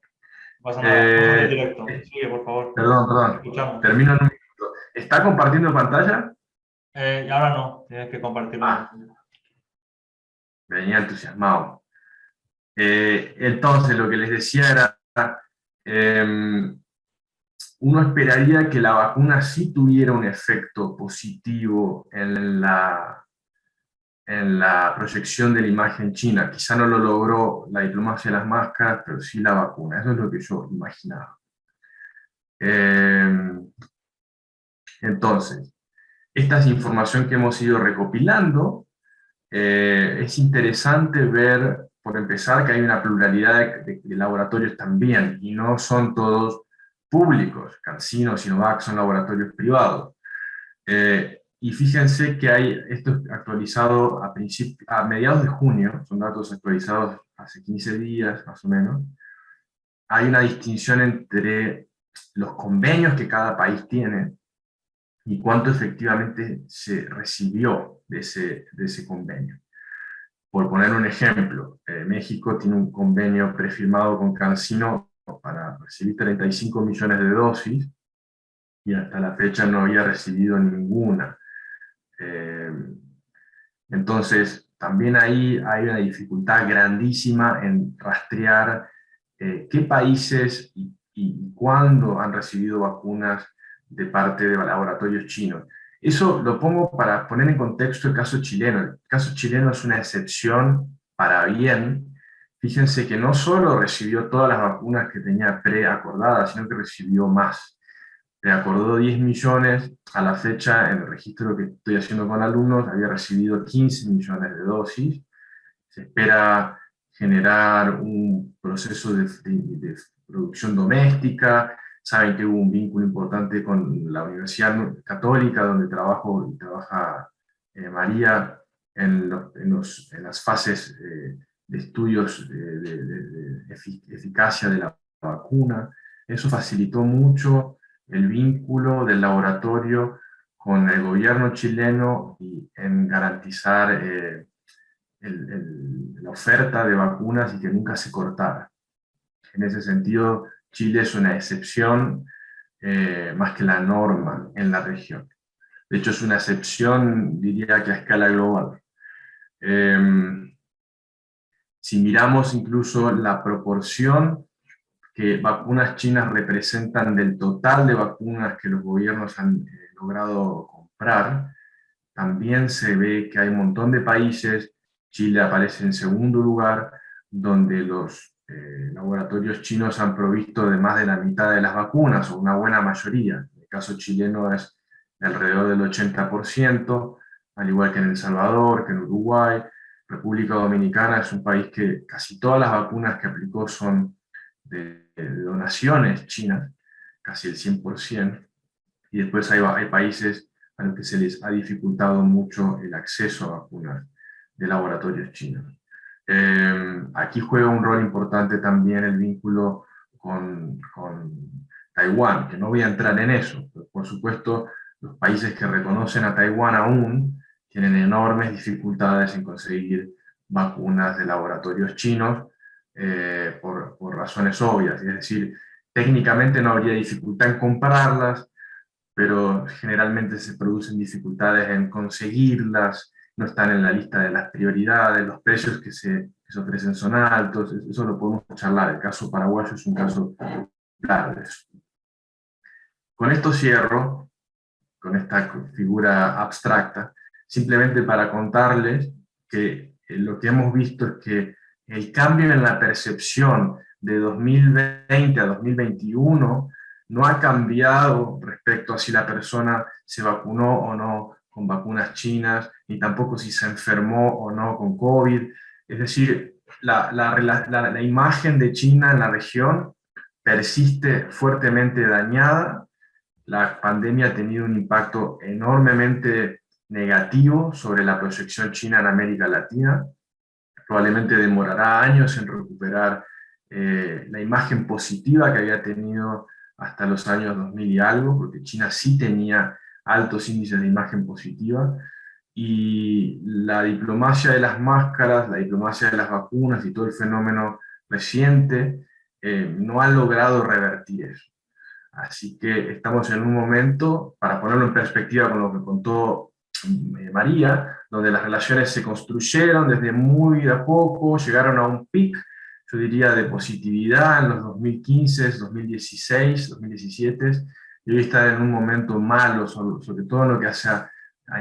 pasa nada, estamos en directo. Sigue, por favor. Perdón. Escuchamos. Termino en un minuto. ¿Está compartiendo pantalla? Ahora no, tienes que compartirlo. Venía entusiasmado. Entonces, lo que les decía era, uno esperaría que la vacuna sí tuviera un efecto positivo en en la proyección de la imagen china. Quizá no lo logró la diplomacia de las máscaras, pero sí la vacuna. Eso es lo que yo imaginaba. Entonces, esta es información que hemos ido recopilando. Es interesante ver, por empezar, que hay una pluralidad de laboratorios también, y no son todos públicos. CanSino, Sinovac son laboratorios privados. Y fíjense que hay, esto es actualizado a mediados de junio, son datos actualizados hace 15 días más o menos. Hay una distinción entre los convenios que cada país tiene y cuánto efectivamente se recibió de ese convenio. Por poner un ejemplo, México tiene un convenio prefirmado con CanSino para recibir 35 millones de dosis, y hasta la fecha no había recibido ninguna. Entonces, también ahí hay una dificultad grandísima en rastrear qué países y cuándo han recibido vacunas de parte de laboratorios chinos. Eso lo pongo para poner en contexto el caso chileno. El caso chileno es una excepción para bien. Fíjense que no solo recibió todas las vacunas que tenía preacordadas, sino que recibió más. Acordó 10 millones, a la fecha, en el registro que estoy haciendo con alumnos, había recibido 15 millones de dosis. Se espera generar un proceso de producción doméstica. Saben que hubo un vínculo importante con la Universidad Católica, donde trabaja María en las fases de estudios de eficacia de la vacuna. Eso facilitó mucho el vínculo del laboratorio con el gobierno chileno y en garantizar la oferta de vacunas y que nunca se cortara. En ese sentido, Chile es una excepción más que la norma en la región. De hecho, es una excepción, diría que a escala global. Si miramos incluso la proporción que vacunas chinas representan del total de vacunas que los gobiernos han logrado comprar, también se ve que hay un montón de países, Chile aparece en segundo lugar, donde los laboratorios chinos han provisto de más de la mitad de las vacunas, o una buena mayoría. En el caso chileno es alrededor del 80%, al igual que en El Salvador, que en Uruguay. República Dominicana es un país que casi todas las vacunas que aplicó son de donaciones chinas, casi el 100%, y después hay países a los que se les ha dificultado mucho el acceso a vacunas de laboratorios chinos. Aquí juega un rol importante también el vínculo con Taiwán, que no voy a entrar en eso, pero por supuesto los países que reconocen a Taiwán aún tienen enormes dificultades en conseguir vacunas de laboratorios chinos, por razones obvias. Es decir, técnicamente no habría dificultad en comprarlas, pero generalmente se producen dificultades en conseguirlas, no están en la lista de las prioridades, los precios que se ofrecen son altos, eso lo podemos charlar. El caso paraguayo es un caso claro de eso. Con esto cierro, con esta figura abstracta, simplemente para contarles que lo que hemos visto es que el cambio en la percepción de 2020 a 2021 no ha cambiado respecto a si la persona se vacunó o no con vacunas chinas, ni tampoco si se enfermó o no con COVID. Es decir, la imagen de China en la región persiste fuertemente dañada. La pandemia ha tenido un impacto enormemente negativo sobre la proyección china en América Latina. Probablemente demorará años en recuperar la imagen positiva que había tenido hasta los años 2000 y algo, porque China sí tenía altos índices de imagen positiva, y la diplomacia de las máscaras, la diplomacia de las vacunas y todo el fenómeno reciente no ha logrado revertir eso. Así que estamos en un momento, para ponerlo en perspectiva con lo que contó María, donde las relaciones se construyeron desde muy de a poco, llegaron a un pic, yo diría, de positividad en los 2015, 2016, 2017, y hoy está en un momento malo, sobre todo en lo que hace a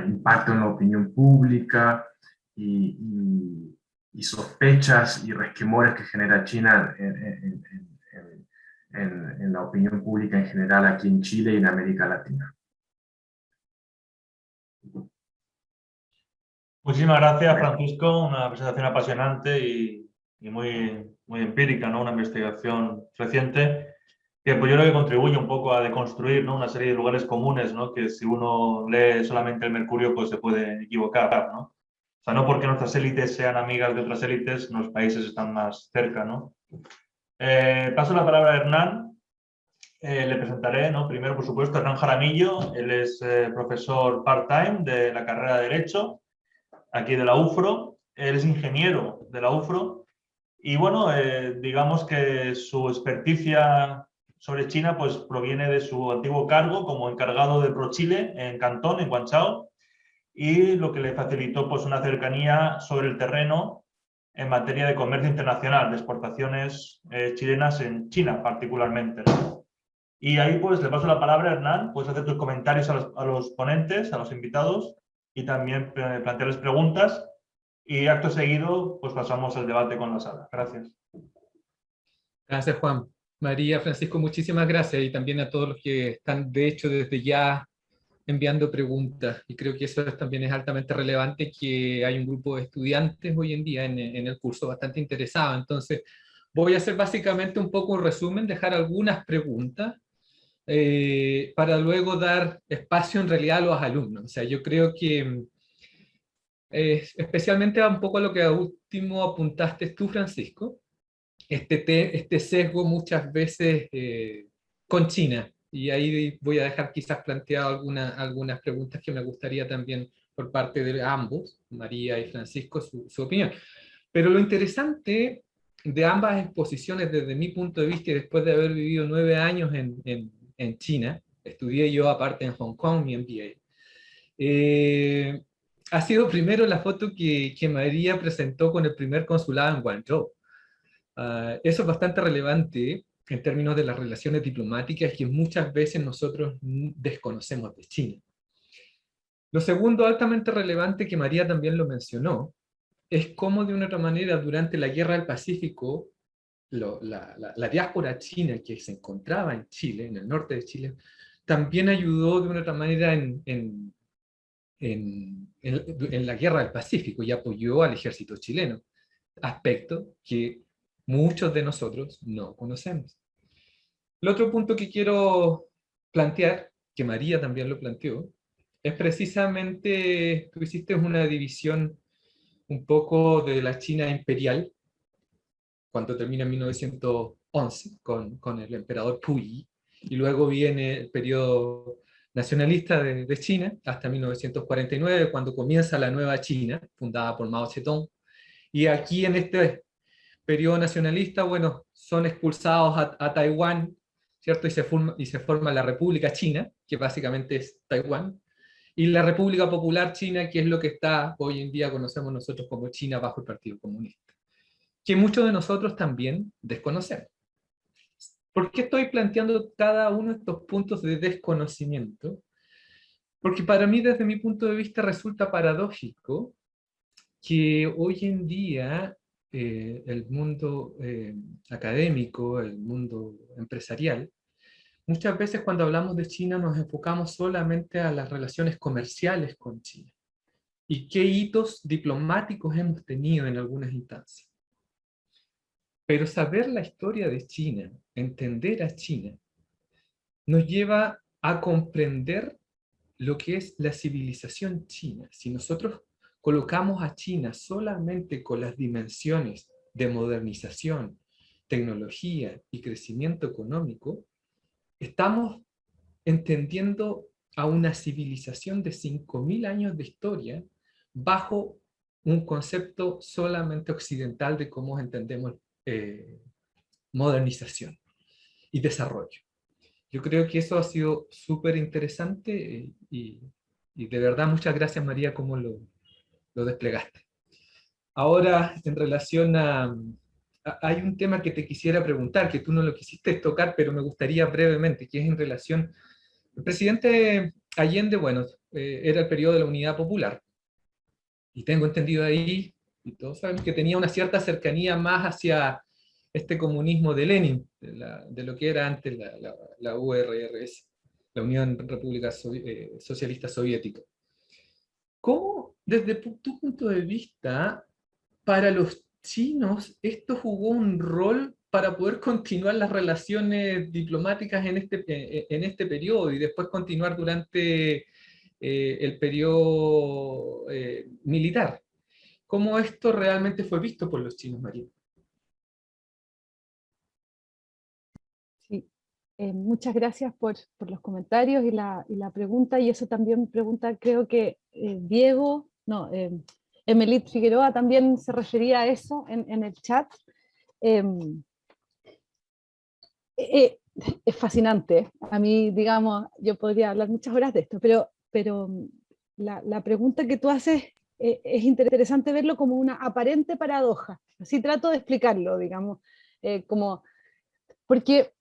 impacto en la opinión pública, y sospechas y resquemores que genera China en la opinión pública en general aquí en Chile y en América Latina. Muchísimas gracias, Francisco. Una presentación apasionante y muy empírica, ¿no? Una investigación reciente que pues, yo creo que contribuye un poco a deconstruir, ¿no? Una serie de lugares comunes, ¿no? Que si uno lee solamente el Mercurio pues se puede equivocar, ¿no? O sea, no porque nuestras élites sean amigas de otras élites, los países están más cerca, ¿no? Paso la palabra a Hernán. Le presentaré, ¿no? Primero, por supuesto, a Hernán Jaramillo. Él es profesor part-time de la carrera de Derecho, aquí de la UFRO. Él es ingeniero de la UFRO. Y bueno, digamos que su experticia sobre China pues, proviene de su antiguo cargo como encargado de ProChile en Cantón, en Guangzhou, y lo que le facilitó pues, una cercanía sobre el terreno en materia de comercio internacional, de exportaciones chilenas en China particularmente, ¿no? Y ahí pues le paso la palabra a Hernán, puedes hacer tus comentarios a los ponentes, a los invitados, y también plantearles preguntas, y acto seguido pues pasamos al debate con la sala. Gracias. Gracias, Juan. María, Francisco, muchísimas gracias, y también a todos los que están, de hecho, desde ya enviando preguntas, y creo que eso también es altamente relevante, que hay un grupo de estudiantes hoy en día en el curso bastante interesado. Entonces, voy a hacer básicamente un poco un resumen, dejar algunas preguntas, para luego dar espacio en realidad a los alumnos. O sea, yo creo que especialmente un poco a lo que a último apuntaste tú, Francisco, este sesgo muchas veces con China. Y ahí voy a dejar quizás planteado algunas preguntas que me gustaría también por parte de ambos, María y Francisco, su opinión. Pero lo interesante de ambas exposiciones desde mi punto de vista, y después de haber vivido 9 años en China, estudié yo aparte en Hong Kong mi MBA, ha sido primero la foto que María presentó con el primer consulado en Guangzhou. Eso es bastante relevante en términos de las relaciones diplomáticas que muchas veces nosotros desconocemos de China. Lo segundo altamente relevante, que María también lo mencionó, es cómo de una otra manera durante la Guerra del Pacífico la diáspora china que se encontraba en Chile, en el norte de Chile, también ayudó de una otra manera en la Guerra del Pacífico y apoyó al ejército chileno, aspecto que muchos de nosotros no conocemos. El otro punto que quiero plantear, que María también lo planteó, es precisamente, tú hiciste una división un poco de la China imperial, cuando termina en 1911 con el emperador Puyi, y luego viene el periodo nacionalista de China hasta 1949, cuando comienza la nueva China, fundada por Mao Zedong. Y aquí en este periodo nacionalista, bueno, son expulsados a Taiwán, ¿cierto? Y se forma la República China, que básicamente es Taiwán, y la República Popular China, que es lo que está hoy en día conocemos nosotros como China bajo el Partido Comunista, que muchos de nosotros también desconocemos. ¿Por qué estoy planteando cada uno de estos puntos de desconocimiento? Porque para mí, desde mi punto de vista, resulta paradójico que hoy en día el mundo académico, el mundo empresarial, muchas veces cuando hablamos de China nos enfocamos solamente a las relaciones comerciales con China y qué hitos diplomáticos hemos tenido en algunas instancias. Pero saber la historia de China, entender a China, nos lleva a comprender lo que es la civilización china. Si nosotros colocamos a China solamente con las dimensiones de modernización, tecnología y crecimiento económico, estamos entendiendo a una civilización de 5.000 años de historia bajo un concepto solamente occidental de cómo entendemos modernización y desarrollo. Yo creo que eso ha sido súper interesante y de verdad muchas gracias, María, cómo lo desplegaste. Ahora, en relación hay un tema que te quisiera preguntar, que tú no lo quisiste tocar, pero me gustaría brevemente, que es en relación. El presidente Allende, bueno, era el periodo de la Unidad Popular, y tengo entendido ahí, y todos saben que tenía una cierta cercanía más hacia este comunismo de Lenin, de lo que era antes la URSS, la Unión República Socialista Soviética. ¿Cómo, desde tu punto de vista, para los chinos esto jugó un rol para poder continuar las relaciones diplomáticas en este periodo y después continuar durante el periodo militar? ¿Cómo esto realmente fue visto por los chinos, María? Sí. Muchas gracias por los comentarios y la pregunta, y eso también pregunta, creo que Emelit Figueroa también se refería a eso en el chat. Es fascinante. A mí, digamos, yo podría hablar muchas horas de esto, pero la pregunta que tú haces es interesante verlo como una aparente paradoja. Así trato de explicarlo, digamos, porque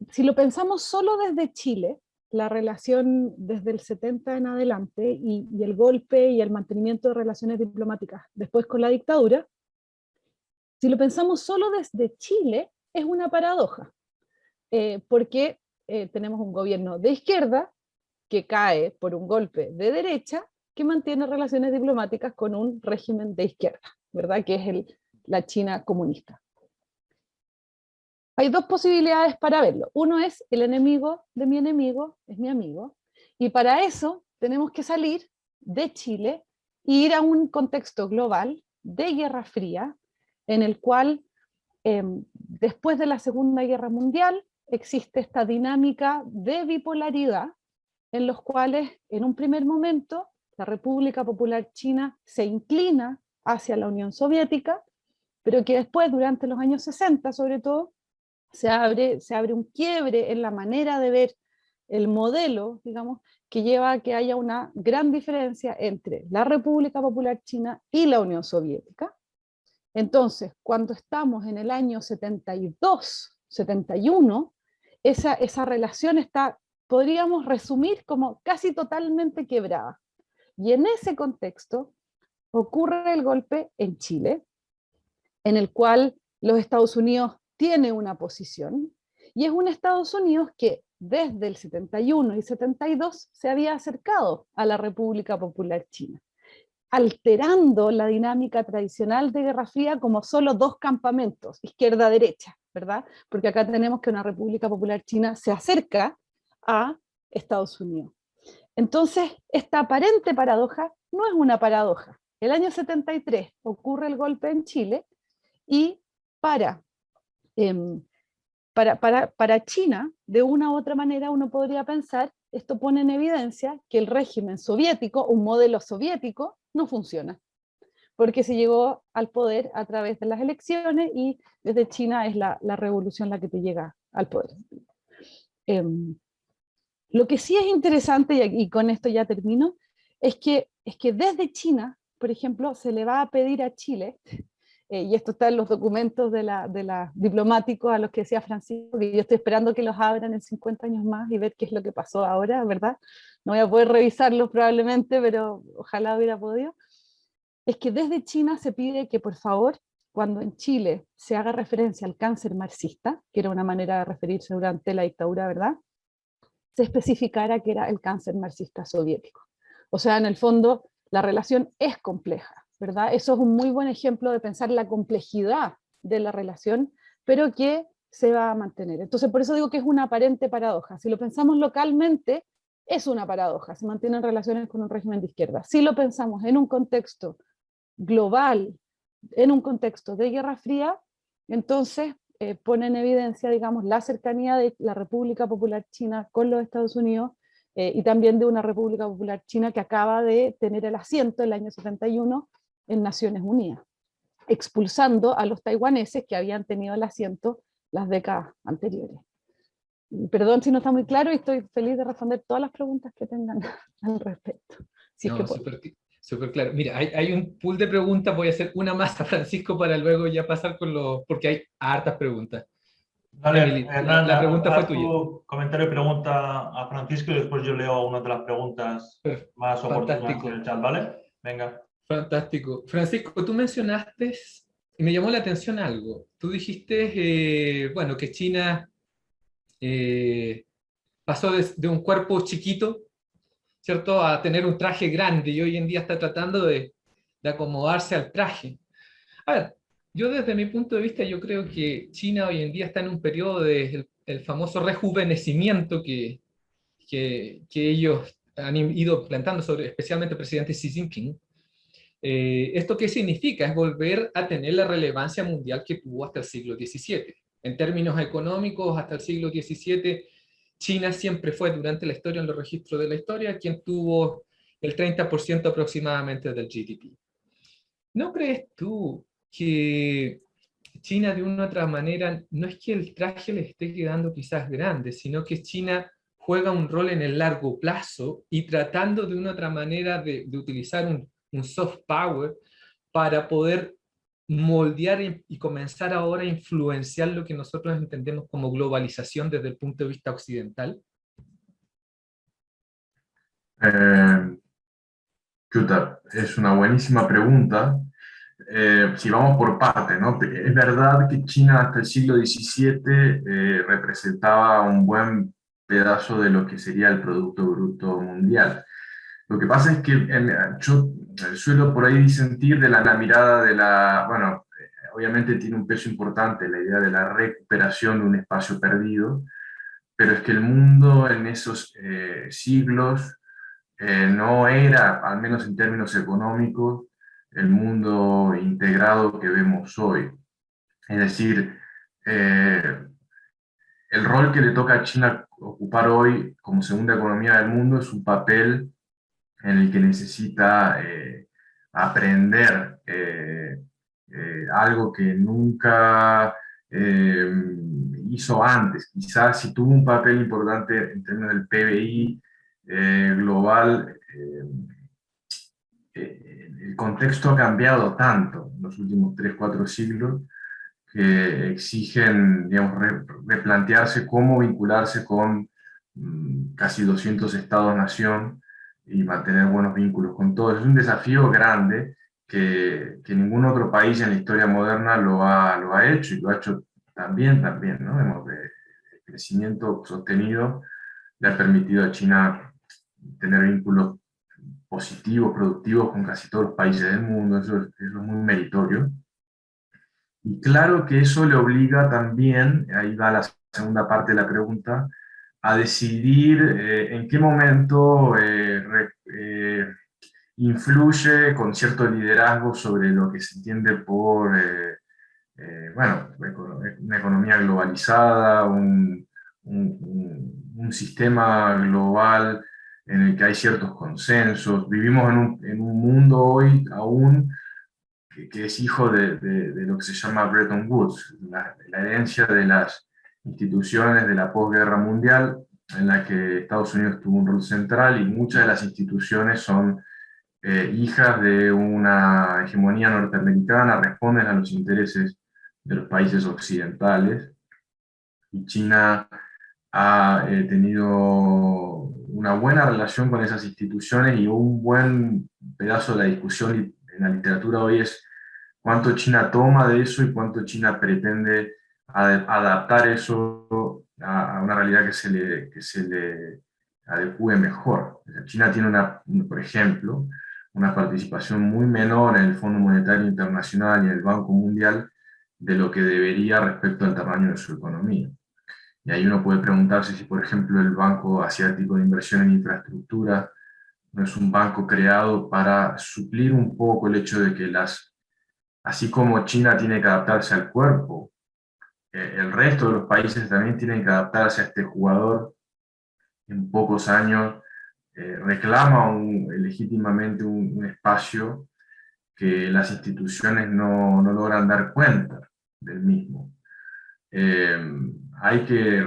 si lo pensamos solo desde Chile, la relación desde el 70 en adelante y el golpe y el mantenimiento de relaciones diplomáticas después con la dictadura, si lo pensamos solo desde Chile, es una paradoja, porque tenemos un gobierno de izquierda que cae por un golpe de derecha que mantiene relaciones diplomáticas con un régimen de izquierda, ¿verdad? Que es la China comunista. Hay dos posibilidades para verlo. Uno es el enemigo de mi enemigo es mi amigo, y para eso tenemos que salir de Chile e ir a un contexto global de Guerra Fría, en el cual después de la Segunda Guerra Mundial existe esta dinámica de bipolaridad en los cuales en un primer momento la República Popular China se inclina hacia la Unión Soviética, pero que después, durante los años 60 sobre todo, se abre un quiebre en la manera de ver el modelo, digamos, que lleva a que haya una gran diferencia entre la República Popular China y la Unión Soviética. Entonces, cuando estamos en el año 72, 71, esa relación está, podríamos resumir como casi totalmente quebrada. Y en ese contexto ocurre el golpe en Chile, en el cual los Estados Unidos tiene una posición, y es un Estados Unidos que desde el 71 y 72 se había acercado a la República Popular China, alterando la dinámica tradicional de Guerra Fría como solo dos campamentos, izquierda-derecha, ¿verdad? Porque acá tenemos que una República Popular China se acerca a Estados Unidos. Entonces, esta aparente paradoja no es una paradoja. El año 73 ocurre el golpe en Chile, y para China, de una u otra manera, uno podría pensar, esto pone en evidencia que el régimen soviético, un modelo soviético, no funciona, porque se llegó al poder a través de las elecciones, y desde China es la revolución la que te llega al poder. Lo que sí es interesante, y con esto ya termino, es que desde China, por ejemplo, se le va a pedir a Chile, y esto está en los documentos de la diplomáticos a los que decía Francisco, que yo estoy esperando que los abran en 50 años más y ver qué es lo que pasó ahora, ¿verdad? No voy a poder revisarlos probablemente, pero ojalá hubiera podido. Es que desde China se pide que, por favor, cuando en Chile se haga referencia al cáncer marxista, que era una manera de referirse durante la dictadura, ¿verdad?, se especificara que era el cáncer marxista soviético. O sea, en el fondo, la relación es compleja, ¿verdad? Eso es un muy buen ejemplo de pensar la complejidad de la relación, pero que se va a mantener. Entonces, por eso digo que es una aparente paradoja. Si lo pensamos localmente, es una paradoja, se mantienen relaciones con un régimen de izquierda. Si lo pensamos en un contexto global, en un contexto de Guerra Fría, entonces pone en evidencia, digamos, la cercanía de la República Popular China con los Estados Unidos, y también de una República Popular China que acaba de tener el asiento el año 71 en Naciones Unidas, expulsando a los taiwaneses que habían tenido el asiento las décadas anteriores. Perdón si no está muy claro, y estoy feliz de responder todas las preguntas que tengan al respecto. Si No, es que súper claro. Mira, hay un pool de preguntas, voy a hacer una más a Francisco para luego ya pasar con porque hay hartas preguntas. Dale, Emily, Hernán, la pregunta fue haz tuya. tu comentario y pregunta a Francisco, y después yo leo una de las preguntas más oportunas Fantástico. en el chat, ¿vale? Venga. Fantástico. Francisco, tú mencionaste, y me llamó la atención algo, tú dijiste, bueno, que China pasó de un cuerpo chiquito, ¿cierto?, a tener un traje grande, y hoy en día está tratando de acomodarse al traje. A ver, yo desde mi punto de vista, yo creo que China hoy en día está en un periodo de el famoso rejuvenecimiento que ellos han ido plantando sobre, especialmente el presidente Xi Jinping. ¿Esto qué significa? Es volver a tener la relevancia mundial que tuvo hasta el siglo XVII. En términos económicos, hasta el siglo XVII, China siempre fue, durante la historia, en los registros de la historia, quien tuvo el 30% aproximadamente del GDP. ¿No crees tú que China, de una u otra manera, no es que el traje le esté quedando quizás grande, sino que China juega un rol en el largo plazo y tratando de una u otra manera de utilizar un soft power para poder moldear y comenzar ahora a influenciar lo que nosotros entendemos como globalización desde el punto de vista occidental? Chuta, es una buenísima pregunta. Si vamos por parte, ¿no? Es verdad que China hasta el siglo XVII representaba un buen pedazo de lo que sería el Producto Bruto Mundial. Lo que pasa es que yo suelo por ahí disentir de la mirada de la, bueno, obviamente tiene un peso importante la idea de la recuperación de un espacio perdido, pero es que el mundo en esos siglos no era, al menos en términos económicos, el mundo integrado que vemos hoy. Es decir, el rol que le toca a China ocupar hoy como segunda economía del mundo es un papel en el que necesita aprender algo que nunca hizo antes. Quizás si tuvo un papel importante en términos del PBI global, el contexto ha cambiado tanto en los últimos 3-4 siglos que exigen, digamos, replantearse cómo vincularse con casi 200 estados-nación y mantener buenos vínculos con todos. Es un desafío grande que ningún otro país en la historia moderna lo ha hecho, y lo ha hecho también, ¿no? El crecimiento sostenido le ha permitido a China tener vínculos positivos, productivos con casi todos los países del mundo. Eso es muy meritorio. Y claro que eso le obliga también, ahí va la segunda parte de la pregunta, a decidir en qué momento influye con cierto liderazgo sobre lo que se entiende por bueno, una economía globalizada, un sistema global en el que hay ciertos consensos. Vivimos en un mundo hoy aún que es hijo de lo que se llama Bretton Woods, la herencia de las instituciones de la posguerra mundial, en la que Estados Unidos tuvo un rol central, y muchas de las instituciones son hijas de una hegemonía norteamericana, responden a los intereses de los países occidentales, y China ha tenido una buena relación con esas instituciones, y un buen pedazo de la discusión en la literatura hoy es cuánto China toma de eso y cuánto China pretende adaptar eso a una realidad que se le adecue mejor. China tiene, por ejemplo, una participación muy menor en el Fondo Monetario Internacional y en el Banco Mundial de lo que debería respecto al tamaño de su economía. Y ahí uno puede preguntarse si, por ejemplo, el Banco Asiático de Inversión en Infraestructura no es un banco creado para suplir un poco el hecho de que así como China tiene que adaptarse al cuerpo, el resto de los países también tienen que adaptarse a este jugador que en pocos años reclama legítimamente un espacio que las instituciones no logran dar cuenta del mismo. Hay que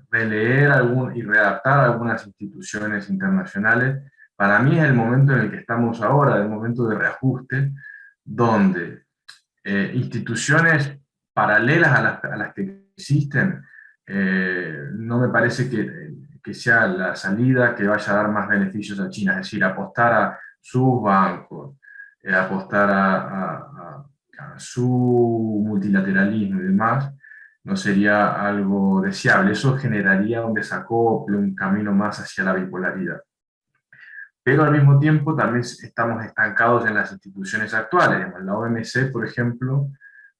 releer y readaptar algunas instituciones internacionales. Para mí es el momento en el que estamos ahora, el momento de reajuste, donde instituciones paralelas a las que existen, no me parece que sea la salida que vaya a dar más beneficios a China. Es decir, apostar sus bancos, apostar a su multilateralismo y demás, no sería algo deseable. Eso generaría un desacople, un camino más hacia la bipolaridad. Pero al mismo tiempo también estamos estancados en las instituciones actuales. La OMC, por ejemplo,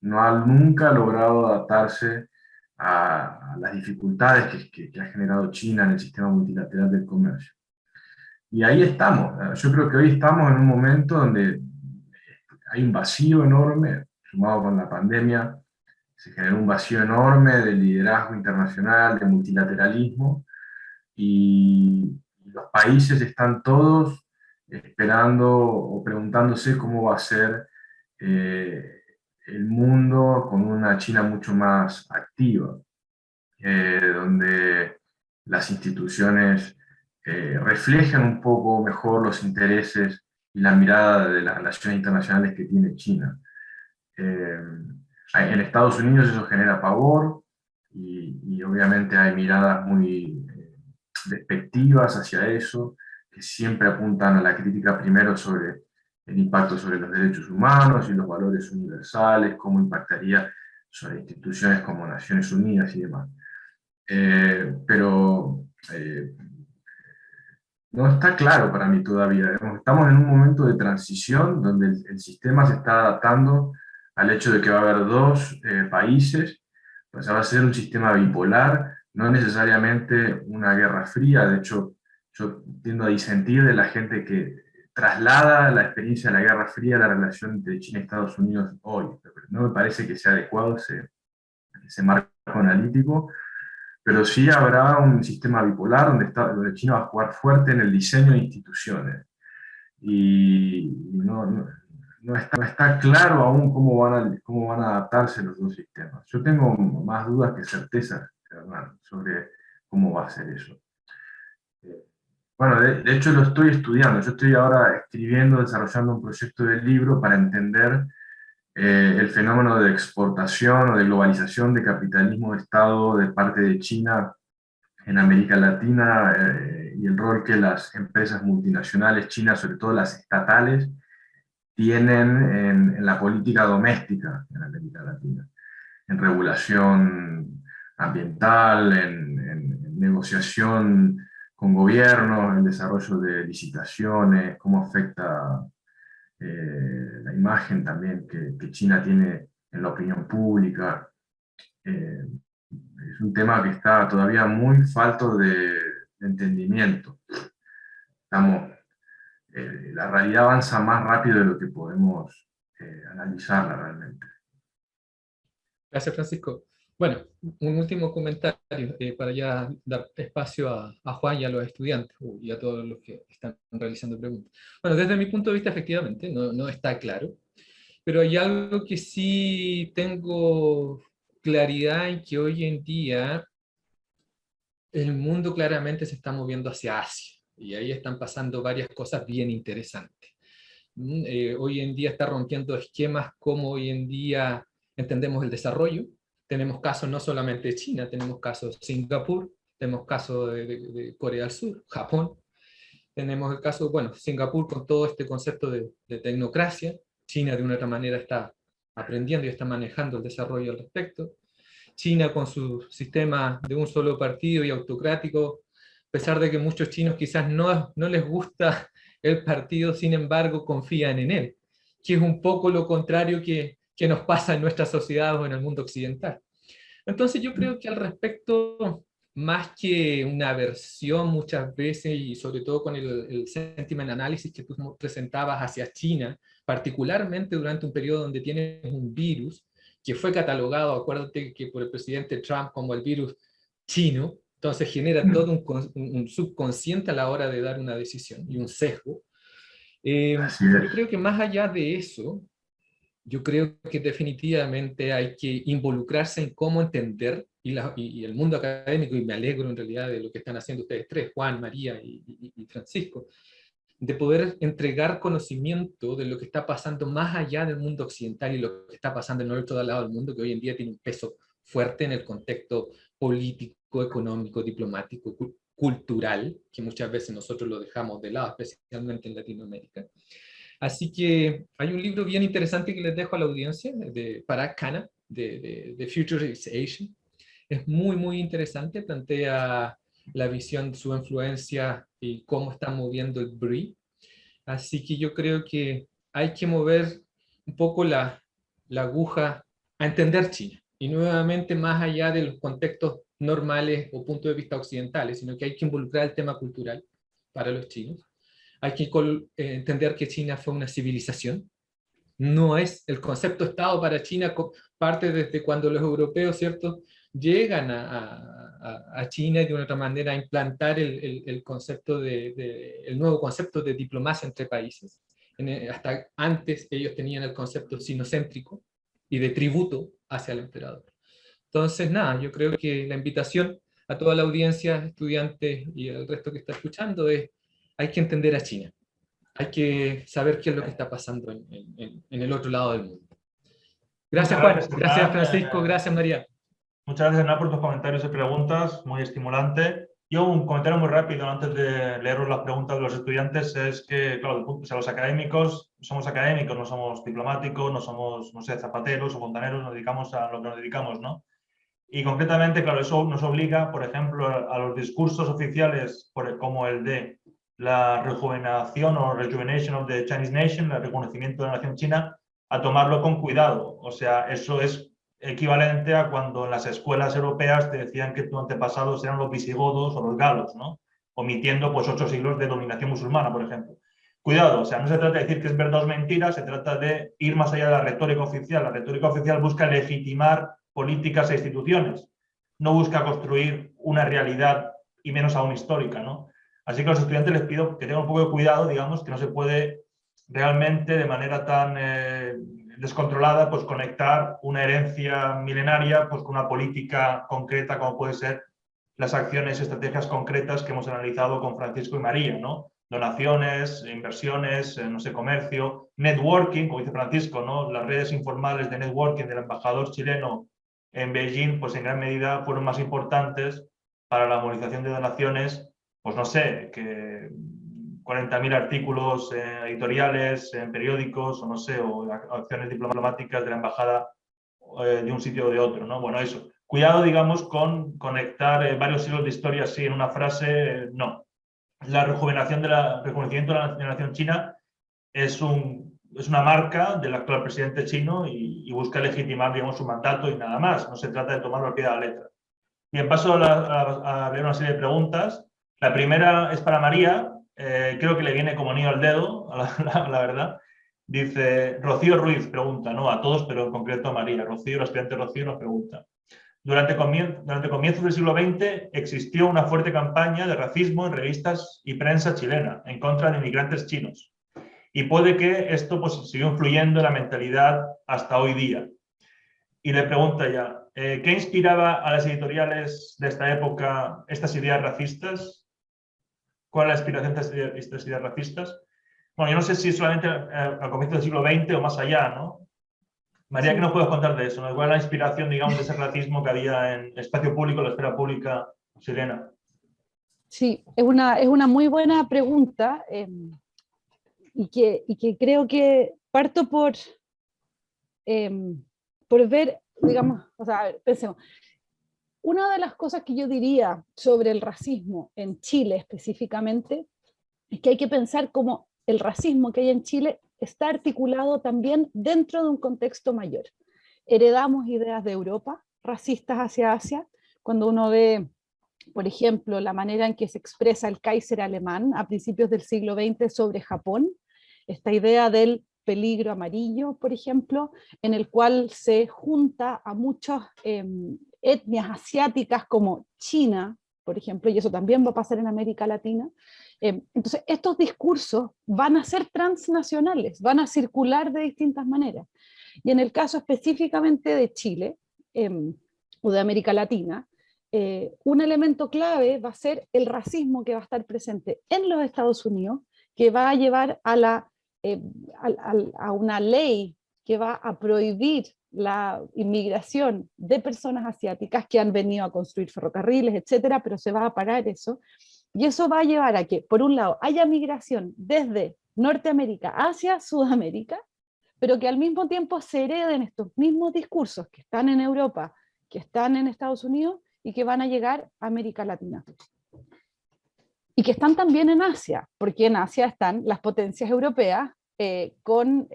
nunca ha logrado adaptarse a las dificultades que ha generado China en el sistema multilateral del comercio. Y ahí estamos. Yo creo que hoy estamos en un momento donde hay un vacío enorme, sumado con la pandemia, se generó un vacío enorme de liderazgo internacional, de multilateralismo, y los países están todos esperando o preguntándose cómo va a ser el mundo con una China mucho más activa, donde las instituciones reflejan un poco mejor los intereses y la mirada de las relaciones internacionales que tiene China. En Estados Unidos eso genera pavor y obviamente hay miradas muy despectivas hacia eso, que siempre apuntan a la crítica primero sobre el impacto sobre los derechos humanos y los valores universales, cómo impactaría sobre instituciones como Naciones Unidas y demás. Pero no está claro para mí todavía. Estamos en un momento de transición donde el sistema se está adaptando al hecho de que va a haber dos países, pues va a ser un sistema bipolar, no necesariamente una guerra fría. De hecho, yo tiendo a disentir de la gente que traslada la experiencia de la Guerra Fría a la relación entre China y Estados Unidos hoy. No me parece que sea adecuado ese marco analítico, pero sí habrá un sistema bipolar donde China va a jugar fuerte en el diseño de instituciones. Y no está claro aún cómo van a adaptarse los dos sistemas. Yo tengo más dudas que certezas, hermano, sobre cómo va a ser eso. Bueno, de hecho lo estoy estudiando. Yo estoy ahora escribiendo, desarrollando un proyecto de libro para entender el fenómeno de exportación o de globalización de capitalismo de Estado de parte de China en América Latina, y el rol que las empresas multinacionales chinas, sobre todo las estatales, tienen en la política doméstica en América Latina, en regulación ambiental, en negociación con gobiernos, en desarrollo de licitaciones, cómo afecta la imagen también que China tiene en la opinión pública. Es un tema que está todavía muy falto de entendimiento. La realidad avanza más rápido de lo que podemos analizarla realmente. Gracias, Francisco. Bueno, un último comentario para ya dar espacio a Juan y a los estudiantes y a todos los que están realizando preguntas. Bueno, desde mi punto de vista, efectivamente, no está claro, pero hay algo que sí tengo claridad en que hoy en día el mundo claramente se está moviendo hacia Asia, y ahí están pasando varias cosas bien interesantes. Hoy en día está rompiendo esquemas como hoy en día entendemos el desarrollo. Tenemos casos no solamente de China, tenemos casos de Singapur, tenemos casos de Corea del Sur, Japón. Tenemos el caso, bueno, Singapur con todo este concepto de tecnocracia. China de una otra manera está aprendiendo y está manejando el desarrollo al respecto. China con su sistema de un solo partido y autocrático, a pesar de que muchos chinos quizás no les gusta el partido, sin embargo confían en él, que es un poco lo contrario que nos pasa en nuestra sociedad o en el mundo occidental. Entonces yo creo que al respecto, más que una aversión muchas veces, y sobre todo con el sentiment analysis que tú presentabas hacia China, particularmente durante un periodo donde tienes un virus que fue catalogado, acuérdate que por el presidente Trump como el virus chino, entonces genera todo un subconsciente a la hora de dar una decisión y un sesgo. Yo creo que más allá de eso, yo creo que definitivamente hay que involucrarse en cómo entender, y el mundo académico, y me alegro en realidad de lo que están haciendo ustedes tres, Juan, María y Francisco, de poder entregar conocimiento de lo que está pasando más allá del mundo occidental y lo que está pasando en el otro lado del mundo, que hoy en día tiene un peso fuerte en el contexto político, económico, diplomático, cultural, que muchas veces nosotros lo dejamos de lado, especialmente en Latinoamérica. Así que hay un libro bien interesante que les dejo a la audiencia, de Parag Khanna, de Future is Asian. Es muy, muy interesante, plantea la visión de su influencia y cómo está moviendo el BRI. Así que yo creo que hay que mover un poco la aguja a entender China. Y nuevamente, más allá de los contextos normales o puntos de vista occidentales, sino que hay que involucrar el tema cultural para los chinos. Hay que entender que China fue una civilización. No es el concepto Estado para China, parte desde cuando los europeos, ¿cierto?, llegan a China y de una otra manera a implantar el concepto el nuevo concepto de diplomacia entre países. Hasta antes ellos tenían el concepto sinocéntrico y de tributo hacia el emperador. Entonces, nada, yo creo que la invitación a toda la audiencia, estudiantes y el resto que está escuchando es: hay que entender a China. Hay que saber qué es lo que está pasando en el otro lado del mundo. Gracias, Juan. Gracias, Francisco. Gracias, María. Muchas gracias, Hernán, por tus comentarios y preguntas. Muy estimulante. Yo un comentario muy rápido antes de leeros las preguntas de los estudiantes es que, claro, o sea, los académicos somos académicos, no somos diplomáticos, no somos, no sé, zapateros o fontaneros, nos dedicamos a lo que nos dedicamos, ¿no? Y concretamente, claro, eso nos obliga, por ejemplo, a los discursos oficiales como el de la rejuvenación o rejuvenation of the Chinese nation, el reconocimiento de la nación china, a tomarlo con cuidado. O sea, eso es equivalente a cuando en las escuelas europeas te decían que tus antepasados eran los visigodos o los galos, ¿no? Omitiendo pues 8 siglos de dominación musulmana, por ejemplo. Cuidado, o sea, no se trata de decir que es verdad o mentira, se trata de ir más allá de la retórica oficial. La retórica oficial busca legitimar políticas e instituciones, no busca construir una realidad y menos aún histórica, ¿no? Así que a los estudiantes les pido que tengan un poco de cuidado, digamos, que no se puede realmente de manera tan descontrolada pues conectar una herencia milenaria pues con una política concreta como puede ser las acciones y estrategias concretas que hemos analizado con Francisco y María, ¿no? Donaciones, inversiones, no sé, comercio, networking, como dice Francisco, ¿no? Las redes informales de networking del embajador chileno en Beijing, pues en gran medida fueron más importantes para la movilización de donaciones, pues no sé, que 40.000 artículos editoriales en periódicos o no sé, o acciones diplomáticas de la embajada de un sitio o de otro, ¿no? Bueno, eso. Cuidado, digamos, con conectar varios siglos de historia así en una frase, no. La rejuvenación rejuvenecimiento de la nación china es una marca del actual presidente chino y busca legitimar, digamos, su mandato y nada más. No se trata de tomarlo al pie de la letra. Bien, paso a leer una serie de preguntas. La primera es para María. Creo que le viene como anillo al dedo, la verdad. Dice, Rocío Ruiz pregunta, no a todos, pero en concreto a María. Rocío, la estudiante Rocío nos pregunta. Durante comienzos del siglo XX existió una fuerte campaña de racismo en revistas y prensa chilena en contra de inmigrantes chinos. Y puede que esto pues, siga influyendo en la mentalidad hasta hoy día. Y le pregunta ya, ¿qué inspiraba a las editoriales de esta época estas ideas racistas? ¿Cuál es la inspiración de estas ideas racistas? Bueno, yo no sé si solamente al comienzo del siglo XX o más allá, ¿no? María, Sí. ¿qué nos puedes contar de eso? ¿Cuál es la inspiración, digamos, de ese racismo que había en el espacio público, en la esfera pública chilena? Sí, es una muy buena pregunta y que creo que parto por ver, digamos, o sea, a ver, pensemos. Una de las cosas que yo diría sobre el racismo en Chile específicamente es que hay que pensar cómo el racismo que hay en Chile está articulado también dentro de un contexto mayor. Heredamos ideas de Europa racistas hacia Asia. Cuando uno ve, por ejemplo, la manera en que se expresa el Kaiser alemán a principios del siglo XX sobre Japón, esta idea del peligro amarillo, por ejemplo, en el cual se junta a muchas etnias asiáticas como China, por ejemplo, y eso también va a pasar en América Latina. Entonces, estos discursos van a ser transnacionales, van a circular de distintas maneras. Y en el caso específicamente de Chile o de América Latina, un elemento clave va a ser el racismo que va a estar presente en los Estados Unidos, que va a llevar a una ley que va a prohibir la inmigración de personas asiáticas que han venido a construir ferrocarriles, etcétera, pero se va a parar eso. Y eso va a llevar a que, por un lado, haya migración desde Norteamérica hacia Sudamérica, pero que al mismo tiempo se hereden estos mismos discursos que están en Europa, que están en Estados Unidos y que van a llegar a América Latina. Y que están también en Asia, porque en Asia están las potencias europeas con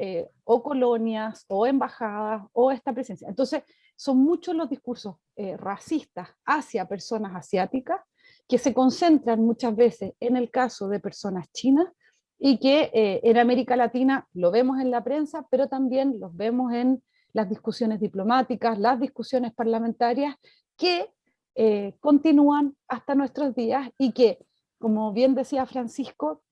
o colonias, o embajadas, o esta presencia. Entonces, son muchos los discursos racistas hacia personas asiáticas, que se concentran muchas veces en el caso de personas chinas, y que en América Latina lo vemos en la prensa, pero también los vemos en las discusiones diplomáticas, las discusiones parlamentarias, que continúan hasta nuestros días, y que, como bien decía Francisco,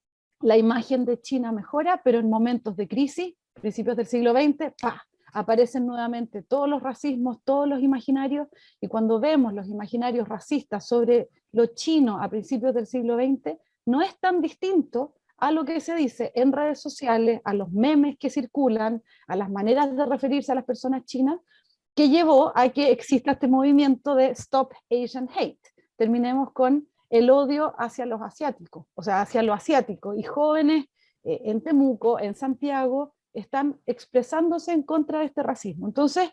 la imagen de China mejora, pero en momentos de crisis, principios del siglo XX, ¡pah!, aparecen nuevamente todos los racismos, todos los imaginarios, y cuando vemos los imaginarios racistas sobre los chinos a principios del siglo XX, no es tan distinto a lo que se dice en redes sociales, a los memes que circulan, a las maneras de referirse a las personas chinas, que llevó a que exista este movimiento de Stop Asian Hate. Terminemos con el odio hacia los asiáticos, o sea, hacia lo asiático, y jóvenes en Temuco, en Santiago, están expresándose en contra de este racismo. Entonces,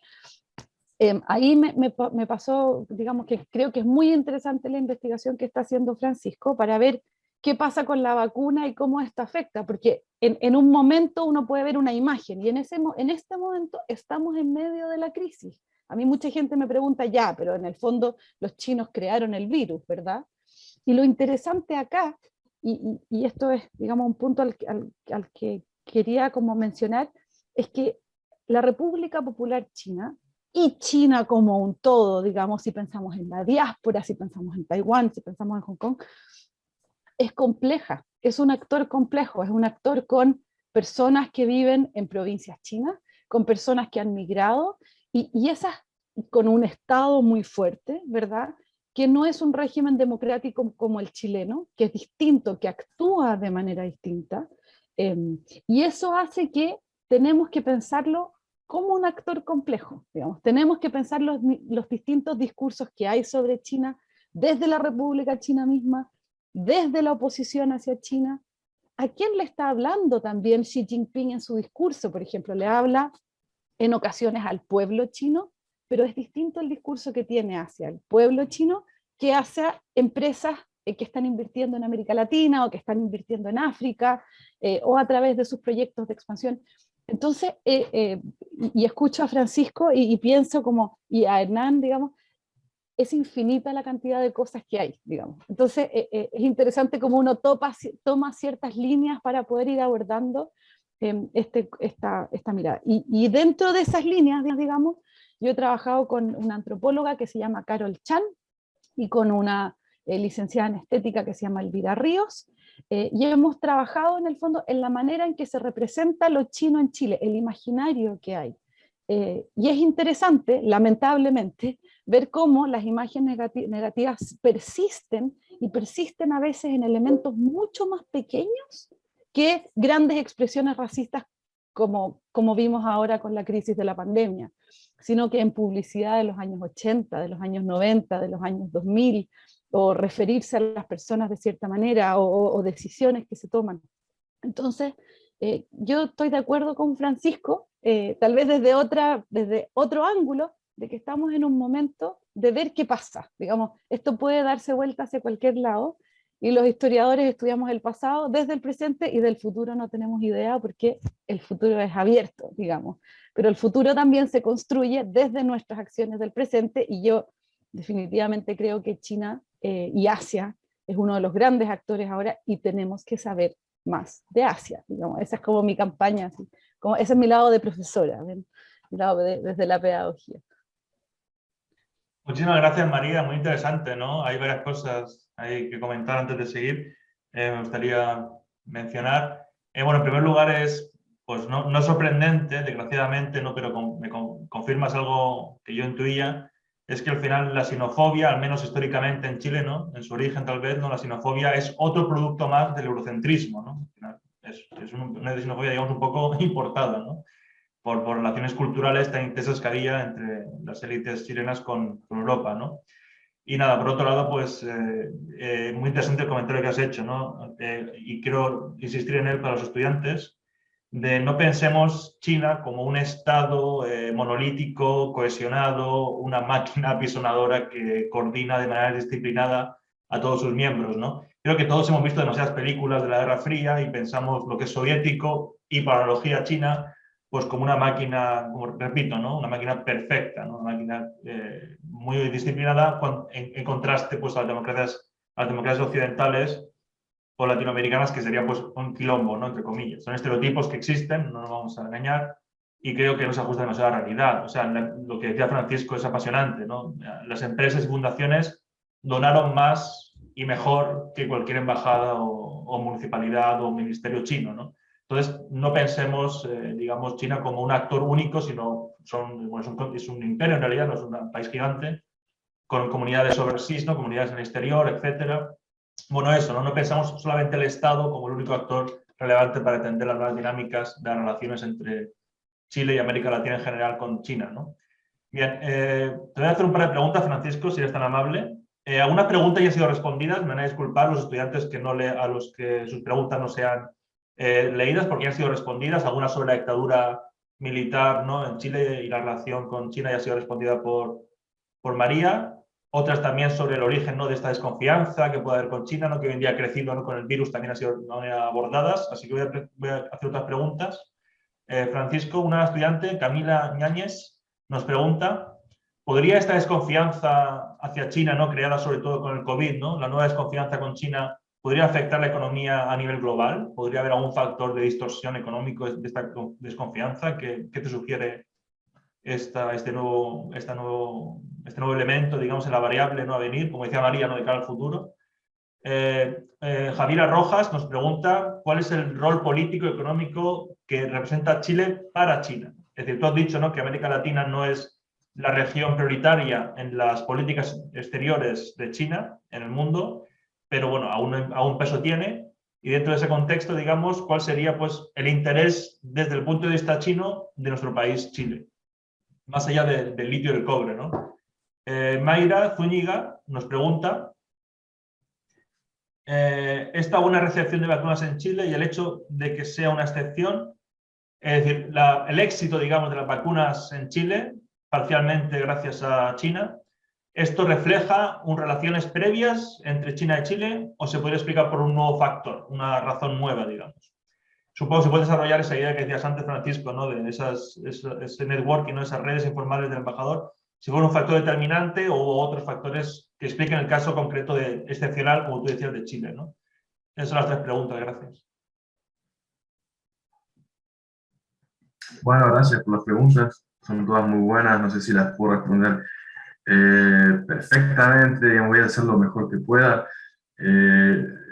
ahí me pasó, digamos que creo que es muy interesante la investigación que está haciendo Francisco para ver qué pasa con la vacuna y cómo esto afecta, porque en un momento uno puede ver una imagen, y en este momento estamos en medio de la crisis. A mí mucha gente me pregunta, ya, pero en el fondo los chinos crearon el virus, ¿verdad? Y lo interesante acá, y esto es, digamos, un punto al que quería como mencionar, es que la República Popular China, y China como un todo, digamos, si pensamos en la diáspora, si pensamos en Taiwán, si pensamos en Hong Kong, es compleja, es un actor complejo, es un actor con personas que viven en provincias chinas, con personas que han migrado, y esas con un Estado muy fuerte, ¿verdad?, que no es un régimen democrático como el chileno, que es distinto, que actúa de manera distinta, y eso hace que tenemos que pensarlo como un actor complejo, digamos. Tenemos que pensar los distintos discursos que hay sobre China desde la República China misma, desde la oposición hacia China. ¿A quién le está hablando también Xi Jinping en su discurso? Por ejemplo, le habla en ocasiones al pueblo chino, pero es distinto el discurso que tiene hacia el pueblo chino que hacia empresas que están invirtiendo en América Latina, o que están invirtiendo en África, o a través de sus proyectos de expansión. Entonces, y escucho a Francisco y pienso como, y a Hernán, digamos, es infinita la cantidad de cosas que hay, digamos. Entonces, es interesante cómo uno toma ciertas líneas para poder ir abordando esta mirada. Y dentro de esas líneas, digamos, yo he trabajado con una antropóloga que se llama Carol Chan, y con una licenciada en estética que se llama Elvira Ríos, y hemos trabajado en el fondo en la manera en que se representa lo chino en Chile, el imaginario que hay. Y es interesante, lamentablemente, ver cómo las imágenes negativas persisten, y persisten a veces en elementos mucho más pequeños que grandes expresiones racistas como vimos ahora con la crisis de la pandemia, sino que en publicidad de los años 80, de los años 90, de los años 2000, o referirse a las personas de cierta manera, o decisiones que se toman. Entonces, yo estoy de acuerdo con Francisco, tal vez desde otro ángulo, de que estamos en un momento de ver qué pasa. Digamos, esto puede darse vuelta hacia cualquier lado, y los historiadores estudiamos el pasado, desde el presente, y del futuro no tenemos idea, porque el futuro es abierto, digamos. Pero el futuro también se construye desde nuestras acciones del presente, y yo definitivamente creo que China y Asia es uno de los grandes actores ahora, y tenemos que saber más de Asia, digamos. Esa es como mi campaña, así, como ese es mi lado de profesora, ¿ven? Mi lado desde la pedagogía. Muchísimas gracias, María, muy interesante, ¿no? Hay varias cosas ahí que comentar antes de seguir. Me gustaría mencionar. Bueno, en primer lugar pues no es sorprendente, desgraciadamente, ¿no? Pero me confirmas algo que yo intuía, es que al final la xenofobia, al menos históricamente en Chile, ¿no?, en su origen tal vez, ¿no?, la xenofobia es otro producto más del eurocentrismo, ¿no? Al final es una xenofobia, digamos, un poco importada, ¿no?, por relaciones culturales tan intensas que había entre las élites chilenas con Europa, ¿no? Y nada, por otro lado, pues muy interesante el comentario que has hecho, ¿no? Y quiero insistir en él para los estudiantes, de no pensemos China como un estado monolítico, cohesionado, una máquina apisonadora que coordina de manera disciplinada a todos sus miembros, ¿no? Creo que todos hemos visto demasiadas películas de la Guerra Fría y pensamos lo que es soviético y por analogía China, pues como una máquina, como repito, ¿no? Una máquina perfecta, ¿no? Una máquina muy disciplinada en contraste pues, a las democracias occidentales o latinoamericanas, que sería pues un quilombo, ¿no? Entre comillas. Son estereotipos que existen, no nos vamos a engañar, y creo que no se ajusta demasiado a la realidad. O sea, lo que decía Francisco es apasionante, ¿no? Las empresas y fundaciones donaron más y mejor que cualquier embajada o municipalidad o ministerio chino, ¿no? Entonces, no pensemos, digamos, China como un actor único, sino es un imperio en realidad, no es un país gigante, con comunidades overseas, ¿no? Comunidades en el exterior, etcétera. Bueno, eso, ¿no? No pensamos solamente el Estado como el único actor relevante para entender las nuevas dinámicas de las relaciones entre Chile y América Latina en general con China, ¿no? Bien, te voy a hacer un par de preguntas, Francisco, si eres tan amable. Algunas preguntas ya han sido respondidas, me van a disculpar los estudiantes que a los que sus preguntas no sean leídas porque ya han sido respondidas. Algunas sobre la dictadura militar, ¿no? En Chile y la relación con China ya ha sido respondida por María. Otras también sobre el origen, ¿no? De esta desconfianza que puede haber con China, ¿no? Que hoy en día ha crecido, ¿no? Con el virus también han sido abordadas. Así que voy a hacer otras preguntas. Francisco, una estudiante, Camila Ñáñez, nos pregunta, ¿podría esta desconfianza hacia China, ¿no? Creada sobre todo con el COVID, ¿no? La nueva desconfianza con China, ¿podría afectar la economía a nivel global? ¿Podría haber algún factor de distorsión económico de esta desconfianza? ¿Qué te sugiere este nuevo elemento, digamos, en la variable no a venir, como decía María, no de cara al futuro? Javiera Rojas nos pregunta cuál es el rol político y económico que representa Chile para China. Es decir, tú has dicho, ¿no? Que América Latina no es la región prioritaria en las políticas exteriores de China en el mundo, pero bueno, aún peso tiene. Y dentro de ese contexto, digamos, ¿cuál sería pues, el interés desde el punto de vista chino de nuestro país, Chile? Más allá del litio y del cobre, ¿no? Mayra Zúñiga nos pregunta esta buena recepción de vacunas en Chile y el hecho de que sea una excepción, es decir, el éxito, digamos, de las vacunas en Chile, parcialmente gracias a China, ¿esto refleja relaciones previas entre China y Chile o se puede explicar por un nuevo factor, una razón nueva, digamos? Supongo que se puede desarrollar esa idea que decías antes, Francisco, ¿no? De ese networking, ¿no? Esas redes informales del embajador, si fuera un factor determinante o otros factores que expliquen el caso concreto excepcional, como tú decías, de Chile, ¿no? Esas son las tres preguntas, gracias. Bueno, gracias por las preguntas, son todas muy buenas, no sé si las puedo responder perfectamente, voy a hacer lo mejor que pueda.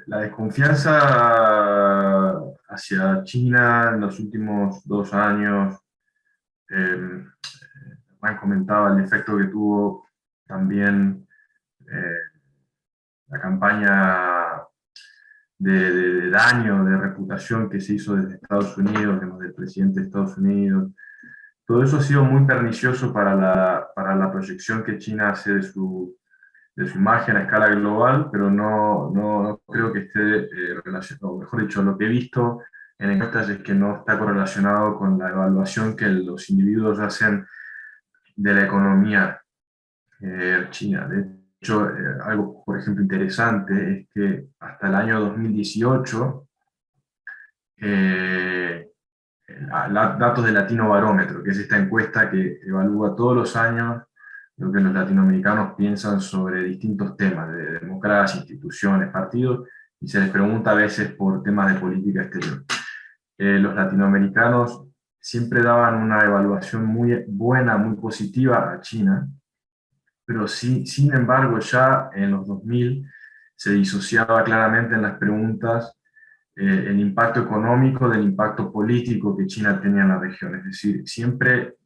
La desconfianza hacia China en los últimos 2 años, Juan comentaba el efecto que tuvo también la campaña de daño, de reputación que se hizo desde Estados Unidos, del presidente de Estados Unidos. Todo eso ha sido muy pernicioso para la proyección que China hace de su imagen a escala global, pero no creo que esté relacionado, mejor dicho, lo que he visto en encuestas es que no está correlacionado con la evaluación que los individuos hacen de la economía china. De hecho, algo, por ejemplo, interesante es que hasta el año 2018, datos de Latino Barómetro, que es esta encuesta que evalúa todos los años lo que los latinoamericanos piensan sobre distintos temas, de democracia, instituciones, partidos, y se les pregunta a veces por temas de política exterior. Los latinoamericanos siempre daban una evaluación muy buena, muy positiva a China, pero sí, sin embargo ya en los 2000 se disociaba claramente en las preguntas el impacto económico del impacto político que China tenía en la región. Es decir, siempre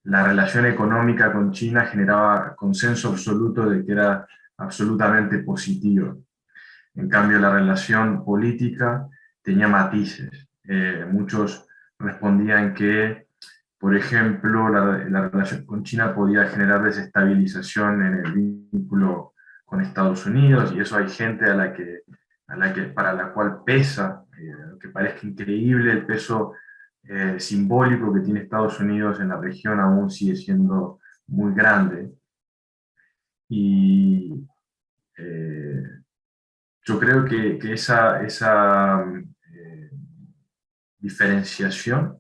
la relación económica con China generaba consenso absoluto de que era absolutamente positivo. En cambio, la relación política tenía matices. Muchos respondían que por ejemplo, la relación con China podía generar desestabilización en el vínculo con Estados Unidos, y eso hay gente para la cual pesa, que parezca increíble el peso simbólico que tiene Estados Unidos en la región, aún sigue siendo muy grande. Y yo creo que esa diferenciación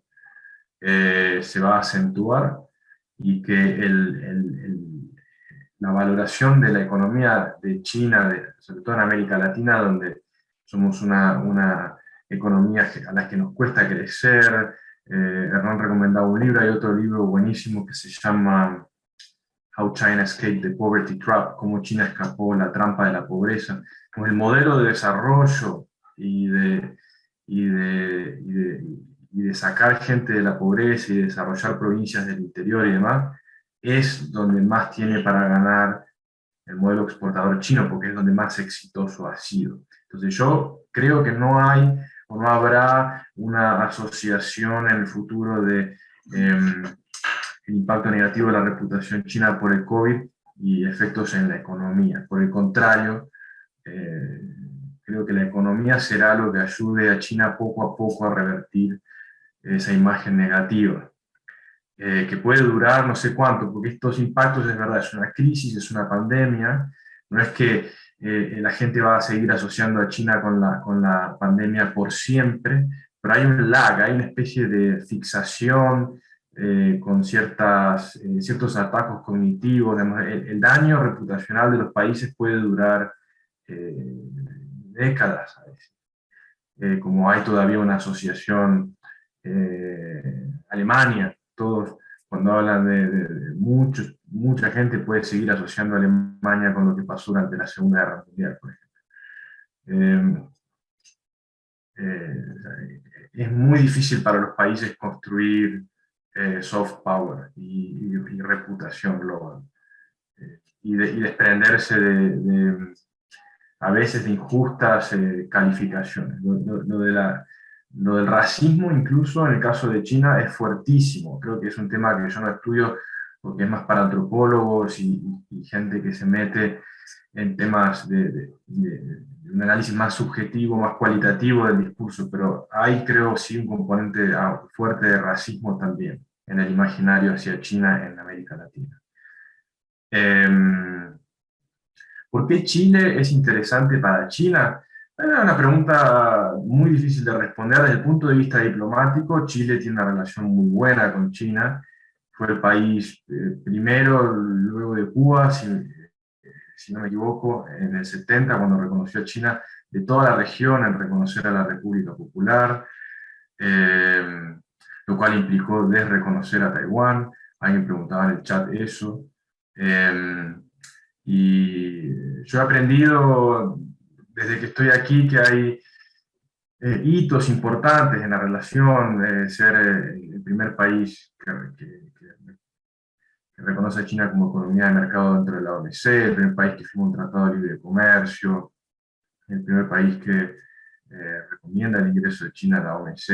se va a acentuar, y que la valoración de la economía de China, sobre todo en América Latina, donde somos una economía a la que nos cuesta crecer. Hernán recomendaba un libro, hay otro libro buenísimo que se llama How China Escaped the Poverty Trap, cómo China escapó la trampa de la pobreza. Pues el modelo de desarrollo y de sacar gente de la pobreza y de desarrollar provincias del interior y demás, es donde más tiene para ganar el modelo exportador chino, porque es donde más exitoso ha sido. Entonces yo creo que no hay o no habrá una asociación en el futuro de el impacto negativo de la reputación china por el COVID y efectos en la economía. Por el contrario, creo que la economía será lo que ayude a China poco a poco a revertir esa imagen negativa, que puede durar no sé cuánto, porque estos impactos, es verdad, es una crisis, es una pandemia. No es que la gente va a seguir asociando a China con la pandemia por siempre, pero hay un lag, hay una especie de fixación con ciertos atacos cognitivos. El daño reputacional de los países puede durar décadas a veces. Como hay todavía una asociación Alemania, todos cuando hablan de mucha gente puede seguir asociando a Alemania con lo que pasó durante la Segunda Guerra Mundial, por ejemplo. Es muy difícil para los países construir soft power y reputación global, y desprenderse a veces de injustas calificaciones. Lo del racismo, incluso en el caso de China, es fuertísimo. Creo que es un tema que yo no estudio porque es más para antropólogos y gente que se mete en temas de un análisis más subjetivo, más cualitativo del discurso, pero hay, creo, sí, un componente fuerte de racismo también en el imaginario hacia China en América Latina. ¿Por qué Chile es interesante para China? Es una pregunta muy difícil de responder. Desde el punto de vista diplomático, Chile tiene una relación muy buena con China. Fue el país primero, luego de Cuba, si no me equivoco, en el 70, cuando reconoció a China, de toda la región en reconocer a la República Popular, lo cual implicó desreconocer a Taiwán. Alguien preguntaba en el chat eso. Y yo he aprendido desde que estoy aquí que hay hitos importantes en la relación, ser el primer país que reconoce a China como economía de mercado dentro de la OMC, el primer país que firma un tratado de libre comercio, el primer país que recomienda el ingreso de China a la OMC.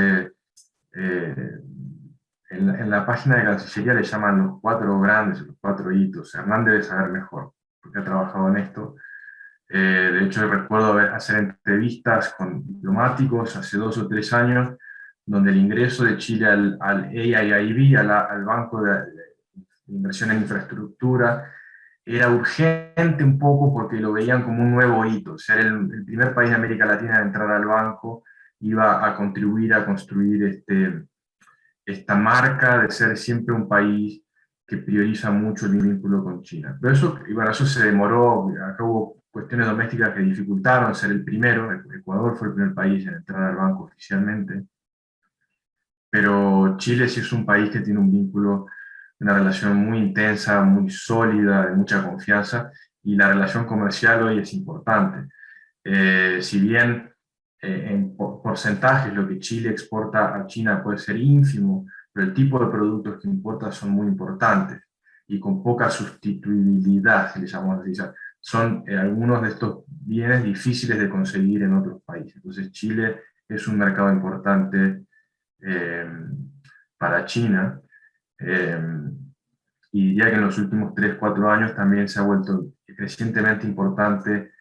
En la página de Cancillería le llaman los 4 grandes, los 4 hitos. Hernán debe saber mejor, porque ha trabajado en esto. De hecho, recuerdo hacer entrevistas con diplomáticos hace 2 o 3 años, donde el ingreso de Chile al AIIB, al Banco de Inversión en Infraestructura, era urgente un poco porque lo veían como un nuevo hito. Ser el primer país de América Latina en entrar al banco iba a contribuir a construir esta marca de ser siempre un país que prioriza mucho el vínculo con China. Pero eso se demoró. Acá hubo cuestiones domésticas que dificultaron ser el primero. Ecuador fue el primer país en entrar al banco oficialmente. Pero Chile sí es un país que tiene un vínculo, una relación muy intensa, muy sólida, de mucha confianza, y la relación comercial hoy es importante. Si bien en porcentajes lo que Chile exporta a China puede ser ínfimo, pero el tipo de productos que importa son muy importantes y con poca sustituibilidad, si le llamamos así. Son algunos de estos bienes difíciles de conseguir en otros países. Entonces Chile es un mercado importante para China. Y diría que en los últimos 3-4 años también se ha vuelto crecientemente importante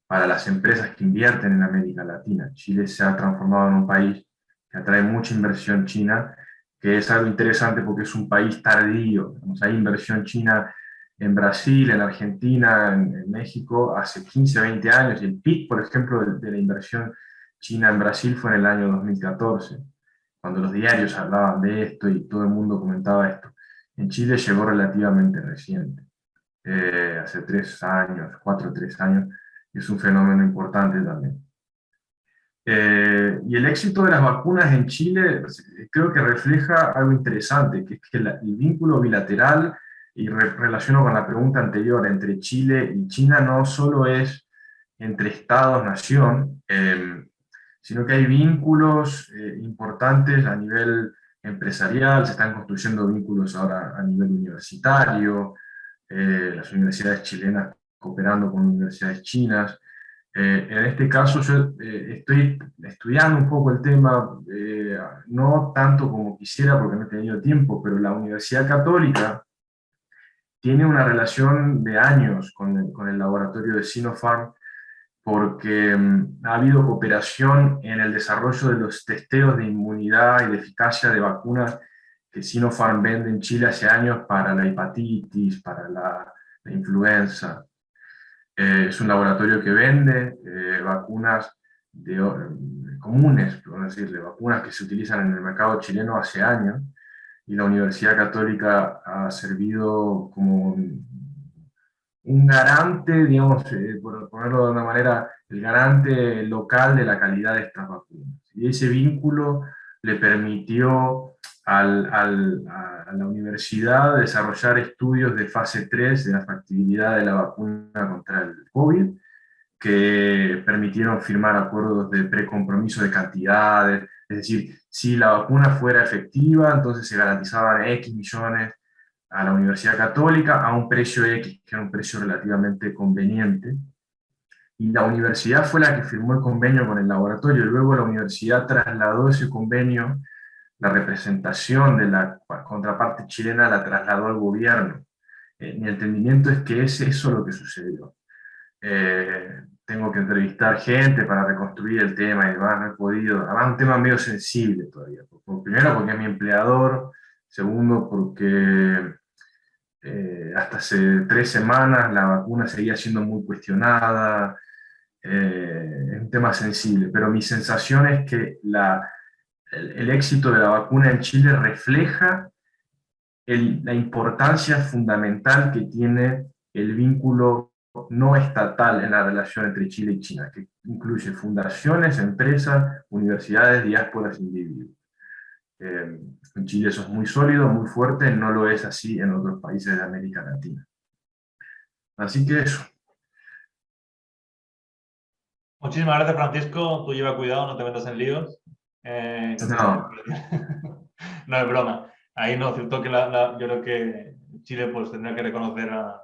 para las empresas que invierten en América Latina. Chile se ha transformado en un país que atrae mucha inversión china, que es algo interesante porque es un país tardío. Hay inversión china en Brasil, en Argentina, en México, hace 15-20 años. Y el pic, por ejemplo, de la inversión china en Brasil fue en el año 2014, cuando los diarios hablaban de esto y todo el mundo comentaba esto. En Chile llegó relativamente reciente, hace 3 años, 4 o 3 años, y es un fenómeno importante también. Y el éxito de las vacunas en Chile creo que refleja algo interesante, que es que el vínculo bilateral, y relaciono con la pregunta anterior, entre Chile y China no solo es entre estados-nación, sino que hay vínculos importantes a nivel empresarial, se están construyendo vínculos ahora a nivel universitario, las universidades chilenas cooperando con universidades chinas. En este caso yo estoy estudiando un poco el tema, no tanto como quisiera porque no he tenido tiempo, pero la Universidad Católica tiene una relación de años con el laboratorio de Sinopharm, porque ha habido cooperación en el desarrollo de los testeos de inmunidad y de eficacia de vacunas que Sinopharm vende en Chile hace años para la hepatitis, para la influenza. Es un laboratorio que vende vacunas comunes, por decirle, vacunas que se utilizan en el mercado chileno hace años, y la Universidad Católica ha servido como un garante, digamos, por ponerlo de una manera, el garante local de la calidad de estas vacunas. Y ese vínculo le permitió a la universidad desarrollar estudios de fase 3 de la factibilidad de la vacuna contra el COVID, que permitieron firmar acuerdos de precompromiso de cantidades, es decir, si la vacuna fuera efectiva, entonces se garantizaban X millones a la Universidad Católica a un precio X, que era un precio relativamente conveniente. Y la universidad fue la que firmó el convenio con el laboratorio, y luego la universidad trasladó ese convenio, la representación de la contraparte chilena la trasladó al gobierno. Mi entendimiento es que es eso lo que sucedió. Tengo que entrevistar gente para reconstruir el tema y demás, no he podido. Además, es un tema medio sensible todavía. Primero, porque es mi empleador. Segundo, porque hasta hace 3 semanas la vacuna seguía siendo muy cuestionada. Es un tema sensible, pero mi sensación es que el éxito de la vacuna en Chile refleja la importancia fundamental que tiene el vínculo no estatal en la relación entre Chile y China, que incluye fundaciones, empresas, universidades, diásporas, individuos. En Chile eso es muy sólido, muy fuerte, no lo es así en otros países de América Latina. Así que eso. Muchísimas gracias, Francisco. Tú lleva cuidado, no te metas en líos. No. No es broma. Ahí no, cierto que yo creo que Chile pues tendrá que reconocer a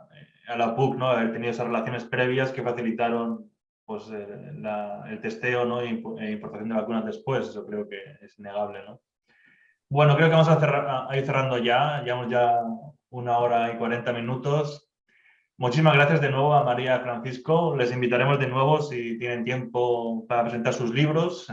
la PUC, ¿no? Haber tenido esas relaciones previas que facilitaron pues, el testeo, ¿no? E importación de vacunas después. Eso creo que es innegable, ¿no? Bueno, creo que vamos a ir cerrando ya. Llevamos ya 1 hora y 40 minutos. Muchísimas gracias de nuevo a María y Francisco. Les invitaremos de nuevo si tienen tiempo para presentar sus libros.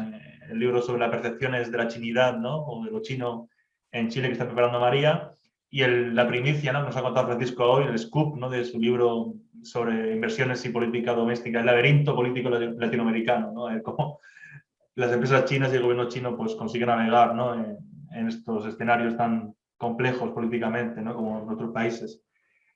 El libro sobre las percepciones de la chinidad, ¿no? O de lo chino en Chile que está preparando María. Y la primicia, ¿no? Que nos ha contado Francisco hoy, el scoop, ¿no? De su libro sobre inversiones y política doméstica, el laberinto político latinoamericano, ¿no? Cómo las empresas chinas y el gobierno chino pues, consiguen navegar, ¿no? En estos escenarios tan complejos políticamente, ¿no? Como en otros países.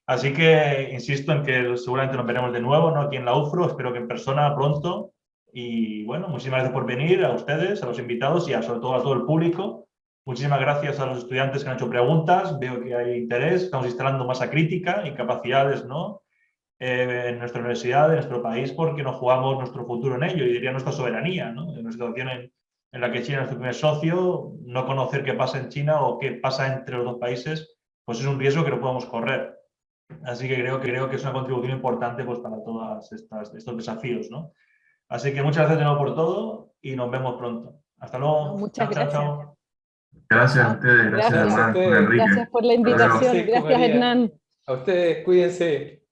Así que insisto en que seguramente nos veremos de nuevo, ¿no? Aquí en la UFRO, espero que en persona pronto. Y bueno, muchísimas gracias por venir, a ustedes, a los invitados y sobre todo a todo el público. Muchísimas gracias a los estudiantes que han hecho preguntas, veo que hay interés, estamos instalando masa crítica y capacidades, ¿no? En nuestra universidad, en nuestro país, porque nos jugamos nuestro futuro en ello y diría nuestra soberanía, ¿no? En una situación en la que China es nuestro primer socio, no conocer qué pasa en China o qué pasa entre los 2 países, pues es un riesgo que no podemos correr. Así que creo que es una contribución importante pues, para todos estos desafíos, ¿no? Así que muchas gracias de nuevo por todo y nos vemos pronto. Hasta luego. Muchas gracias. Chao. Gracias a ustedes, gracias Gracias. Hernán, Enrique. Gracias por la invitación. Francisco, Gracias, María. Hernán. A ustedes, cuídense.